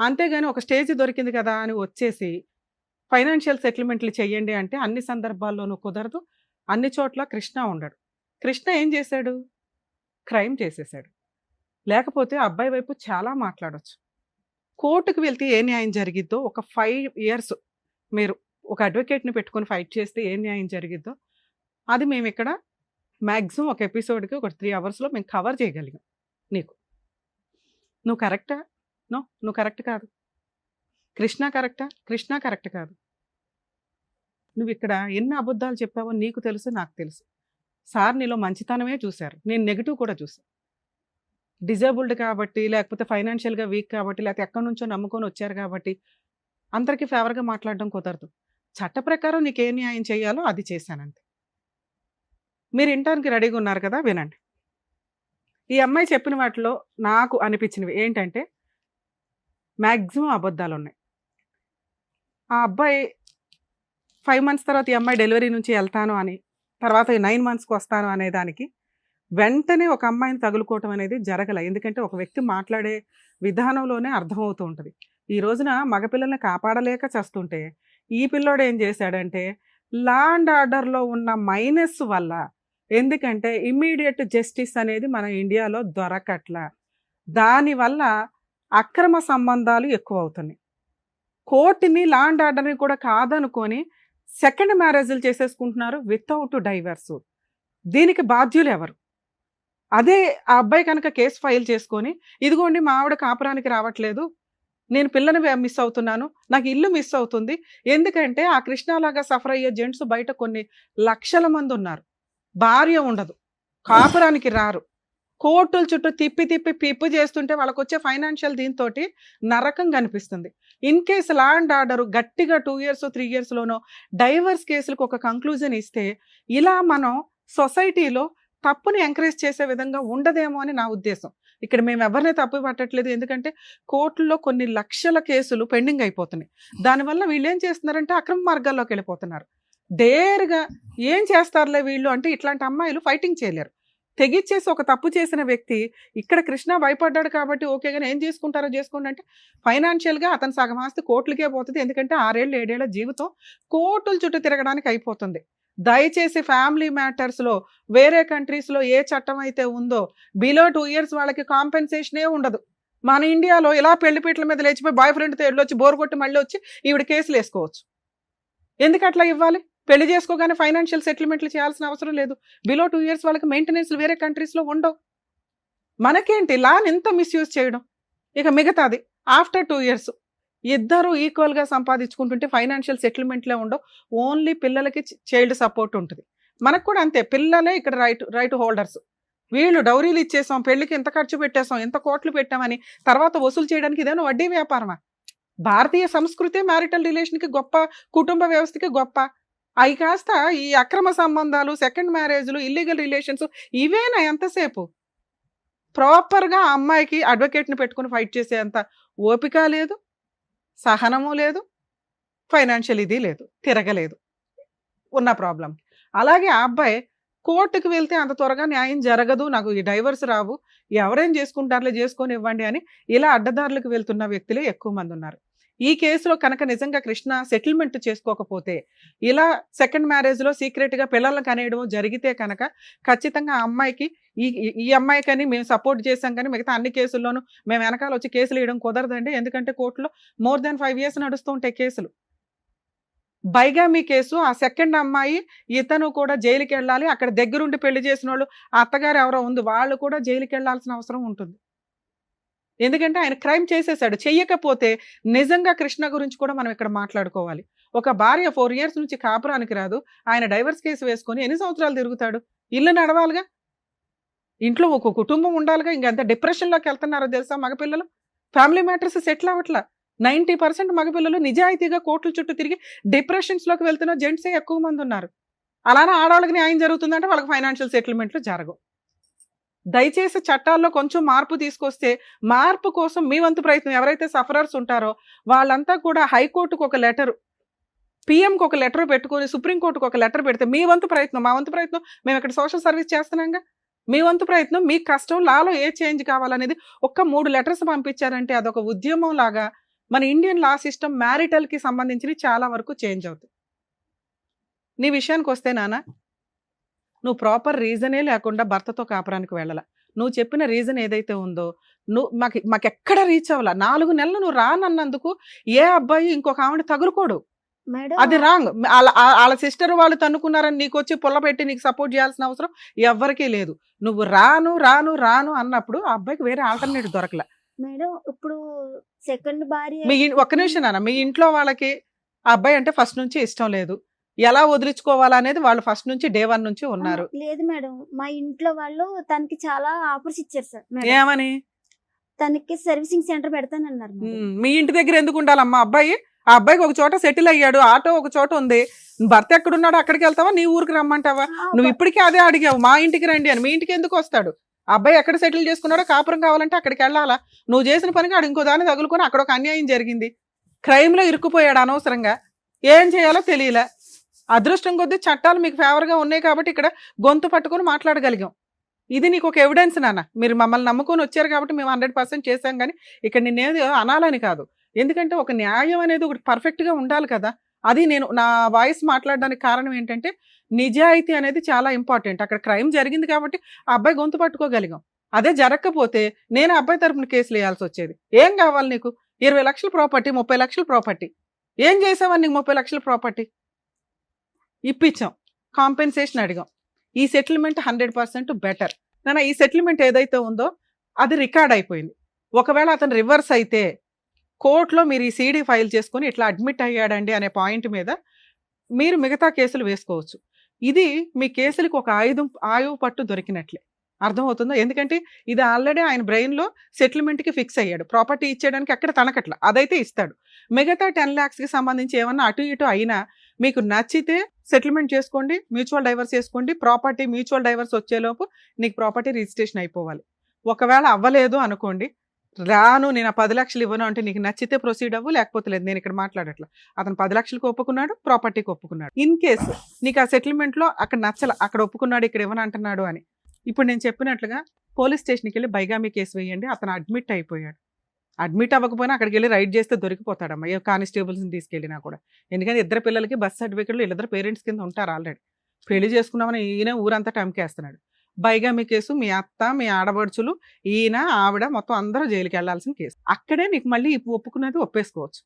అంతేగాని ఒక స్టేజ్ దొరికింది కదా అని వచ్చేసి ఫైనాన్షియల్ సెటిల్మెంట్లు చేయండి అంటే అన్ని సందర్భాల్లోనూ కుదరదు. అన్ని చోట్ల కృష్ణ ఉండడు. కృష్ణ ఏం చేశాడు? క్రైమ్ చేసేసాడు. లేకపోతే అబ్బాయి వైపు చాలా మాట్లాడొచ్చు. కోర్టుకు వెళ్తే ఏ న్యాయం జరిగిద్దో ఒక 5 years మీరు ఒక అడ్వకేట్ని పెట్టుకొని ఫైట్ చేస్తే ఏ న్యాయం జరిగిద్దో అది మేము ఇక్కడ మ్యాక్సిమం ఒక ఎపిసోడ్కి ఒక 3 hours మేము కవర్ చేయగలిగాం. నీకు నువ్వు కరెక్టా? నువ్వు కరెక్ట్ కాదు. కృష్ణ కరెక్టా? కృష్ణ కరెక్ట్ కాదు. నువ్వు ఇక్కడ ఎన్ని అబద్ధాలు చెప్పావో నీకు తెలుసు, నాకు తెలుసు. సార్ నీలో మంచితనమే చూశారు, నేను నెగిటివ్ కూడా చూశాను. డిజేబుల్డ్ కాబట్టి, లేకపోతే ఫైనాన్షియల్గా వీక్ కాబట్టి, లేకపోతే ఎక్కడి నుంచో నమ్ముకొని వచ్చారు కాబట్టి అందరికీ ఫేవర్గా మాట్లాడడం కుదరదు. చట్ట ప్రకారం నీకు ఏ న్యాయం చేయాలో అది చేశానంతే. మీరు వినటానికి రెడీగా ఉన్నారు కదా, వినండి. ఈ అమ్మాయి చెప్పిన వాటిలో నాకు అనిపించినవి ఏంటంటే మ్యాక్సిమం అబద్ధాలు ఉన్నాయి. ఆ అబ్బాయి 5 months తర్వాత ఈ అమ్మాయి డెలివరీ నుంచి వెళ్తాను అని, తర్వాత 9 monthsకి వస్తాను అనే దానికి వెంటనే ఒక అమ్మాయిని తగులుకోవటం అనేది జరగల. ఎందుకంటే ఒక వ్యక్తి మాట్లాడే విధానంలోనే అర్థమవుతూ ఉంటుంది. ఈ రోజున మగపిల్లల్ని కాపాడలేక చేస్తుంటే ఈ పిల్లోడు ఏం చేశాడంటే లా అండ్ ఆర్డర్లో ఉన్న మైనస్ వల్ల, ఎందుకంటే ఇమ్మీడియట్ జస్టిస్ అనేది మన ఇండియాలో దొరకట్ల, దానివల్ల అక్రమ సంబంధాలు ఎక్కువ అవుతున్నాయి. కోర్టుని లా అండ్ ఆర్డర్ని కూడా కాదనుకొని సెకండ్ మ్యారేజ్లు చేసేసుకుంటున్నారు వితౌట్ డైవర్స్. దీనికి బాధ్యులు ఎవరు? అదే ఆ అబ్బాయి కనుక కేసు ఫైల్ చేసుకొని ఇదిగోండి మా ఆవిడ కాపురానికి రావట్లేదు, నేను పిల్లని మిస్ అవుతున్నాను, నాకు ఇల్లు మిస్ అవుతుంది, ఎందుకంటే ఆ కృష్ణలాగా సఫర్ అయ్యే జెంట్స్ బయట కొన్ని లక్షల మంది ఉన్నారు. భార్య ఉండదు, కాపురానికి రారు, కోర్టుల చుట్టూ తిప్పి పిప్పు చేస్తుంటే వాళ్ళకు వచ్చే ఫైనాన్షియల్ దీంతో నరకం కనిపిస్తుంది. In case law and order గట్టిగా 2 years 3 yearsలోనో డైవర్స్ కేసులకు ఒక కంక్లూజన్ ఇస్తే ఇలా మనం సొసైటీలో తప్పుని ఎంకరేజ్ చేసే విధంగా ఉండదేమో అని నా ఉద్దేశం. ఇక్కడ మేము ఎవరిని తప్పు పట్టట్లేదు, ఎందుకంటే కోర్టుల్లో కొన్ని లక్షల కేసులు పెండింగ్ అయిపోతున్నాయి. దానివల్ల వీళ్ళు ఏం చేస్తున్నారంటే అక్రమ మార్గాల్లోకి వెళ్ళిపోతున్నారు. డేర్గా ఏం చేస్తారులే వీళ్ళు అంటే ఇట్లాంటి అమ్మాయిలు ఫైటింగ్ చేయలేరు. తెగిచ్చేసి ఒక తప్పు చేసిన వ్యక్తి ఇక్కడ కృష్ణ భయపడ్డాడు కాబట్టి ఓకే, కానీ ఏం చేసుకుంటారో చేసుకోండి అంటే ఫైనాన్షియల్గా అతను సగం ఆస్తి కోర్టులకే పోతుంది. ఎందుకంటే 6 ఏళ్ళు 7 ఏళ్ల జీవితం కోర్టుల చుట్టూ తిరగడానికి అయిపోతుంది. దయచేసి ఫ్యామిలీ మ్యాటర్స్లో వేరే కంట్రీస్లో ఏ చట్టం అయితే ఉందో బిలో 2 years వాళ్ళకి కాంపెన్సేషనే ఉండదు. మన ఇండియాలో ఇలా పెళ్లిపీటల మీద లేచిపోయి బాయ్ ఫ్రెండ్తో వెళ్ళొచ్చి బోర్ కొట్టి మళ్ళీ వచ్చి ఈవిడ కేసులు వేసుకోవచ్చు. ఎందుకు అట్లా ఇవ్వాలి? పెళ్లి చేసుకోగానే ఫైనాన్షియల్ సెటిల్మెంట్లు చేయాల్సిన అవసరం లేదు. బిలో 2 years వాళ్ళకి మెయింటెనెన్స్లు వేరే కంట్రీస్లో ఉండవు. మనకేంటి లాని ఎంత మిస్యూజ్ చేయడం. ఇక మిగతాది ఆఫ్టర్ 2 years ఇద్దరు ఈక్వల్గా సంపాదించుకుంటుంటే ఫైనాన్షియల్ సెటిల్మెంట్లే ఉండవు. ఓన్లీ పిల్లలకి చైల్డ్ సపోర్ట్ ఉంటుంది. మనకు కూడా అంతే, పిల్లలే ఇక్కడ రైట్ హోల్డర్స్. వీళ్ళు డౌరీలు ఇచ్చేసాం, పెళ్లికి ఎంత ఖర్చు పెట్టేసాం, ఎంత కోట్లు పెట్టామని తర్వాత వసూలు చేయడానికి ఇదేనా వడ్డీ వ్యాపారమా? భారతీయ సంస్కృతి మ్యారిటల్ రిలేషన్కి గొప్ప, కుటుంబ వ్యవస్థకి గొప్ప. అవి కాస్త ఈ అక్రమ సంబంధాలు, సెకండ్ మ్యారేజ్లు, ఇల్లీగల్ రిలేషన్స్ ఇవేనా ఎంతసేపు? ప్రాపర్గా ఆ అమ్మాయికి అడ్వకేట్ని పెట్టుకుని ఫైట్ చేసే అంత ఓపిక లేదు, సహనము లేదు, ఫైనాన్షియల్ ఇది లేదు, తిరగలేదు ఉన్న ప్రాబ్లం. అలాగే ఆ అబ్బాయి కోర్టుకు వెళ్తే అంత త్వరగా న్యాయం జరగదు, నాకు ఈ డైవర్స్ రావు, ఎవరేం చేసుకుంటారులే చేసుకొని ఇవ్వండి అని ఇలా అడ్డదారులకు వెళ్తున్న వ్యక్తులే ఎక్కువ మంది ఉన్నారు. ఈ కేసులో కనుక నిజంగా కృష్ణ సెటిల్మెంట్ చేసుకోకపోతే, ఇలా సెకండ్ మ్యారేజ్లో సీక్రెట్గా పిల్లలను కనేయడం జరిగితే కనుక ఖచ్చితంగా ఆ అమ్మాయికి ఈ ఈ అమ్మాయికని మేము సపోర్ట్ చేసాం కానీ మిగతా అన్ని కేసుల్లోనూ మేము వెనకాల వచ్చి కేసులు వేయడం కుదరదండి. ఎందుకంటే కోర్టులో మోర్ దాన్ 5 years నడుస్తూ ఉంటాయి కేసులు. బైగామీ కేసు, ఆ సెకండ్ అమ్మాయి ఇతను కూడా జైలుకి వెళ్ళాలి, అక్కడ దగ్గరుండి పెళ్లి చేసిన వాళ్ళు ఆ అత్తగారు ఎవరో ఉంది, వాళ్ళు కూడా జైలుకి వెళ్ళాల్సిన అవసరం ఉంటుంది. ఎందుకంటే ఆయన క్రైమ్ చేసేసాడు. చెయ్యకపోతే నిజంగా కృష్ణ గురించి కూడా మనం ఇక్కడ మాట్లాడుకోవాలి. ఒక భార్య 4 years నుంచి కాపురానికి రాదు, ఆయన డైవర్స్ కేసు వేసుకొని ఎన్ని సంవత్సరాలు తిరుగుతాడు? ఇల్లు నడవాలిగా, ఇంట్లో ఒక కుటుంబం ఉండాలిగా. ఇంకెంత డిప్రెషన్లోకి వెళ్తున్నారో తెలుసా మగపిల్లలు? Family matters settle అవ్వట్లా. 90% మగపిల్లలు నిజాయితీగా కోర్టుల చుట్టూ తిరిగి డిప్రెషన్స్లోకి వెళ్తున్న జెంట్సే ఎక్కువ మంది ఉన్నారు. అలానే ఆడవాళ్ళకి న్యాయం జరుగుతుందంటే వాళ్ళకి ఫైనాన్షియల్ సెటిల్మెంట్లు జరగవు. దయచేసి చట్టాల్లో కొంచెం మార్పు తీసుకొస్తే, మార్పు కోసం మీ వంతు ప్రయత్నం, ఎవరైతే సఫరర్స్ ఉంటారో వాళ్ళంతా కూడా హైకోర్టుకు ఒక లెటర్, పిఎంకి ఒక లెటర్ పెట్టుకొని సుప్రీంకోర్టుకు ఒక లెటర్ పెడితే మీ వంతు ప్రయత్నం, మా వంతు ప్రయత్నం, మేము ఇక్కడ సోషల్ సర్వీస్ చేస్తున్నాంగా, మీ వంతు ప్రయత్నం, మీ కష్టం, లాలో ఏ చేంజ్ కావాలనేది ఒక్క 3 letters పంపించారంటే అదొక ఉద్యమం లాగా మన ఇండియన్ లా సిస్టమ్ మ్యారిటల్కి సంబంధించి చాలా వరకు చేంజ్ అవుతుంది. నీ విషయానికి వస్తే నాన్న, నువ్వు ప్రాపర్ రీజనే లేకుండా భర్తతో కాపురానికి వెళ్ళాల. నువ్వు చెప్పిన రీజన్ ఏదైతే ఉందో నువ్వు మాకెక్కడ రీచ్ అవ్వాల. 4 నెలలు నువ్వు రానన్నందుకు ఏ అబ్బాయి ఇంకొక ఆవిడ తగులుకోడు. మేడం అది రాంగ్. వాళ్ళ సిస్టర్ వాళ్ళు తన్నుకున్నారని నీకు వచ్చి పుల్ల పెట్టి నీకు సపోర్ట్ చేయాల్సిన అవసరం ఎవ్వరికీ లేదు. నువ్వు రాను రాను రాను అన్నప్పుడు ఆ అబ్బాయికి వేరే ఆల్టర్నేటివ్ దొరకలే. మేడం ఇప్పుడు సెకండ్ భార్య ఒక్క నిమిషం నాన్న, మీ ఇంట్లో వాళ్ళకి ఆ అబ్బాయి అంటే ఫస్ట్ నుంచి ఇష్టం లేదు, ఎలా వదిలించుకోవాలా అనేది వాళ్ళు ఫస్ట్ నుంచి డే 1 నుంచి ఉన్నారు. లేదు మేడం, మా ఇంట్లో వాళ్ళు తనకి చాలా ఆఫర్స్ ఇచ్చారు సార్ మేడం. ఏమని? తనకి సర్వీసింగ్ సెంటర్ పెడతానన్నారు మేడం. మీ ఇంటి దగ్గర ఎందుకు ఉండాలమ్మా అబ్బాయి? ఆ అబ్బాయికి ఒక చోట సెటిల్ అయ్యాడు, ఆటో ఒక చోట ఉంది, భర్త ఎక్కడున్నాడో అక్కడికి వెళ్తావా, నీ ఊరికి రమ్మంటావా? నువ్వు ఇప్పటికీ అదే అడిగావు, మా ఇంటికి రండి అని. మీ ఇంటికి ఎందుకు వస్తాడు? అబ్బాయి ఎక్కడ సెటిల్ చేసుకున్నాడో కాపురం కావాలంటే అక్కడికి వెళ్ళాలా? నువ్వు చేసిన పనికి ఆడు ఇంకో దాన్ని తగులుకొని అక్కడ ఒక అన్యాయం జరిగింది, క్రైమ్లో ఇరుక్కుపోయాడు అనవసరంగా. ఏం చేయాలో తెలియలే. అదృష్టం కొద్దీ చట్టాలు మీకు ఫేవర్గా ఉన్నాయి కాబట్టి ఇక్కడ గొంతు పట్టుకొని మాట్లాడగలిగాం. ఇది నీకు ఒక ఎవిడెన్స్ నాన్న. మీరు మమ్మల్ని నమ్ముకొని వచ్చారు కాబట్టి మేము 100% చేశాం, కానీ ఇక్కడ నిన్నేది అనాలని కాదు. ఎందుకంటే ఒక న్యాయం అనేది ఒకటి పర్ఫెక్ట్గా ఉండాలి కదా. అది నేను నా వాయిస్ మాట్లాడడానికి కారణం ఏంటంటే నిజాయితీ అనేది చాలా ఇంపార్టెంట్. అక్కడ క్రైమ్ జరిగింది కాబట్టి ఆ అబ్బాయి గొంతు పట్టుకోగలిగాం. అదే జరగకపోతే నేను అబ్బాయి తరపున కేసులు వేయాల్సి వచ్చేది. ఏం కావాలి నీకు? 20 లక్షల ప్రాపర్టీ, 30 లక్షల ప్రాపర్టీ. ఏం చేసావని నీకు 30 లక్షల ప్రాపర్టీ ఇప్పించాం, కాంపెన్సేషన్ అడిగాం. ఈ సెటిల్మెంట్ 100% బెటర్ నాన్న. ఈ సెటిల్మెంట్ ఏదైతే ఉందో అది రికార్డ్ అయిపోయింది. ఒకవేళ అతను రివర్స్ అయితే కోర్టులో మీరు ఈ సీడీ ఫైల్ చేసుకొని ఇట్లా అడ్మిట్ అయ్యాడండి అనే పాయింట్ మీద మీరు మిగతా కేసులు వేసుకోవచ్చు. ఇది మీ కేసులకు ఒక ఆయువు పట్టు దొరికినట్లే, అర్థమవుతుందో? ఎందుకంటే ఇది ఆల్రెడీ ఆయన బ్రెయిన్లో సెటిల్మెంట్కి ఫిక్స్ అయ్యాడు. ప్రాపర్టీ ఇచ్చేయడానికి అక్కడ తనకట్ల అదైతే ఇస్తాడు. మిగతా 10 lakhsకి సంబంధించి ఏమన్నా అటు ఇటు అయినా మీకు నచ్చితే సెటిల్మెంట్ చేసుకోండి, మ్యూచువల్ డైవర్స్ చేసుకోండి. ప్రాపర్టీ మ్యూచువల్ డైవర్స్ వచ్చేలోపు నీకు ప్రాపర్టీ రిజిస్ట్రేషన్ అయిపోవాలి. ఒకవేళ అవ్వలేదు అనుకోండి, రాను నేను 10 లక్షలు ఇవ్వను అంటే నీకు నచ్చితే ప్రొసీడ్ అవ్వు, లేకపోతే లేదు. నేను ఇక్కడ మాట్లాడట్లా. అతను 10 లక్షలకు ఒప్పుకున్నాడు, ప్రాపర్టీకి ఒప్పుకున్నాడు. ఇన్ కేసు నీకు ఆ సెటిల్మెంట్లో అక్కడ నచ్చల, అక్కడ ఒప్పుకున్నాడు, ఇక్కడ ఇవ్వను అంటున్నాడు అని, ఇప్పుడు నేను చెప్పినట్లుగా పోలీస్ స్టేషన్కి వెళ్ళి బైగామీ కేసు వేయండి. అతను అడ్మిట్ అయిపోయాడు. అడ్మిట్ అవ్వకపోయినా అక్కడికి వెళ్ళి రైడ్ చేస్తే దొరికిపోతాడమ్మా, ఏ కానిస్టేబుల్స్ని తీసుకెళ్ళినా కూడా. ఎందుకంటే ఇద్దరు పిల్లలకి బస్ సర్టిఫికెట్లు వీళ్ళిద్దరు పేరెంట్స్ కింద ఉంటారు ఆల్రెడీ. పెళ్లి చేసుకున్నామని ఈయన ఊరంతా టంకేస్తున్నాడు. బైగామీ కేసు, మీ అత్త, మీ ఆడబడుచులు, ఈయన, ఆవిడ మొత్తం అందరూ జైలుకి వెళ్లాల్సిన కేసు. అక్కడే నీకు మళ్ళీ ఒప్పుకున్నది ఒప్పేసుకోవచ్చు.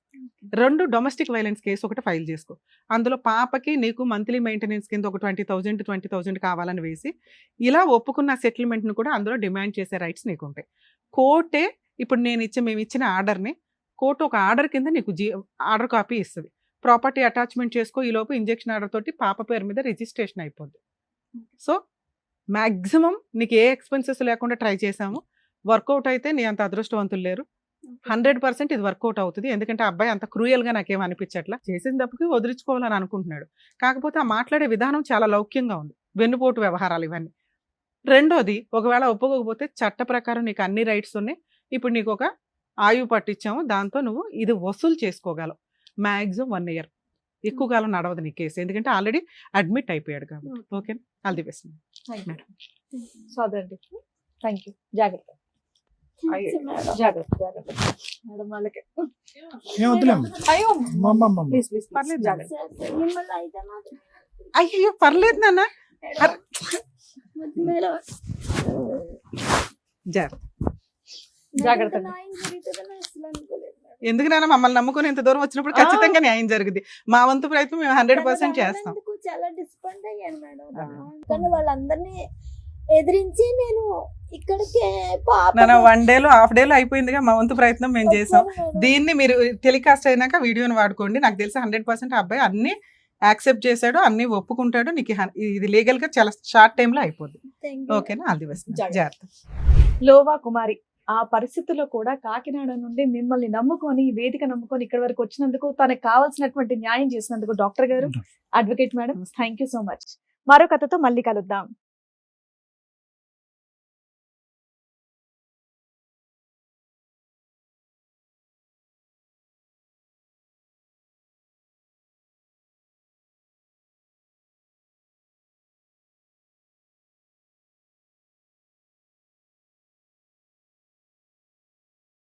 2 డొమెస్టిక్ వైలెన్స్ కేసు ఒకటి ఫైల్ చేసుకో. అందులో పాపకి నీకు మంత్లీ మెయింటెనెన్స్ కింద ఒక 20,000 కావాలని వేసి ఇలా ఒప్పుకున్న సెటిల్మెంట్ను కూడా అందులో డిమాండ్ చేసే రైట్స్ నీకు ఉంటాయి. కోర్టే ఇప్పుడు మేము ఇచ్చిన ఆర్డర్ని కోర్టు ఒక ఆర్డర్ కింద నీకు ఆర్డర్ కాపీ ఇస్తుంది. ప్రాపర్టీ అటాచ్మెంట్ చేసుకో, ఈలోపు ఇంజెక్షన్ ఆర్డర్ తోటి పాప పేరు మీద రిజిస్ట్రేషన్ అయిపోద్ది. సో మ్యాక్సిమం నీకు ఏ ఎక్స్పెన్సెస్ లేకుండా ట్రై చేసాము. వర్కౌట్ అయితే నీ అంత అదృష్టవంతులు లేరు. 100% ఇది వర్కౌట్ అవుతుంది. ఎందుకంటే ఆ అబ్బాయి అంత క్రూయల్ గా నాకేం అనిపించట్లా. చేసిన తప్పుకి వదిలించుకోవాలని అనుకుంటున్నాడు. కాకపోతే ఆ మాట్లాడే విధానం చాలా లౌక్యంగా ఉంది. వెన్నుపోటు వ్యవహారాలు ఇవన్నీ. రెండోది, ఒకవేళ ఒప్పుకోకపోతే చట్ట ప్రకారం నీకు అన్ని రైట్స్ ఉన్నాయి. ఇప్పుడు నీకు ఒక ఆయువు పట్టించాము, దాంతో నువ్వు ఇది వసూలు చేసుకోగలవు. మాక్సిమం 1 year, ఎక్కువ కాలం నడవదు నీ కేసు, ఎందుకంటే ఆల్రెడీ అడ్మిట్ అయిపోయాడు కాబట్టి. Okay, all the best. సోదరుడి థ్యాంక్ యూ. జాగ్రత్త జాగ్రత్త జాగ్రత్త మేడం వాళ్ళకి. ఏం వద్దులేమ్మా. అయ్యో అమ్మమ్మమ్మ. ప్లీజ్ ప్లీజ్ పర్లేదు జాగ్రత్త. మిమ్మల్ని అయితే మాత్రం అయ్యో పర్లేదు నాన్న, వద్దు మేడం. జాగ్రత్త. జాగ్రత్త. నాకు ఇంత న్యాయం జరుగుతుందని అసలు అనుకోలేదు మేడం. ఎందుకు నాన్న, మమ్మల్ని నమ్ముకుని ఇంత దూరం వచ్చినప్పుడు ఖచ్చితంగా న్యాయం జరుగుతుంది. మా వంతు ప్రయత్నం మేము 100% తను చేస్తాం. రానందుకు చాలా డిసప్పాయింట్ అయ్యాను మేడం. కానీ వాళ్ళందరినీ ఎదిరించి నేను ఇక్కడికి నాన్న 1 day, హాఫ్ డేలో అయిపోయిందిగా. మా వంతు ప్రయత్నం మేము చేసాం. దీన్ని మీరు టెలికాస్ట్ అయినాక వీడియోని వాడుకోండి. నాకు తెలిసి 100% ఆ అబ్బాయి అన్ని యాక్సెప్ట్ చేశాడు, అన్ని ఒప్పుకుంటాడు. నీకు ఇది లీగల్ గా చాలా షార్ట్ టైమ్ లో అయిపోద్ది. ఓకేనా, ఆల్ ది బెస్ట్. జాగ్రత్త. లోవా కుమారి ఆ పరిస్థితుల్లో కూడా కాకినాడ నుండి మిమ్మల్ని నమ్ముకొని, ఈ వేదిక నమ్ముకొని ఇక్కడి వరకు వచ్చినందుకు, తనకు కావాల్సినటువంటి న్యాయం చేసినందుకు డాక్టర్ గారు, advocate madam, thank you so much. మరో కథతో మళ్ళీ కలుద్దాం.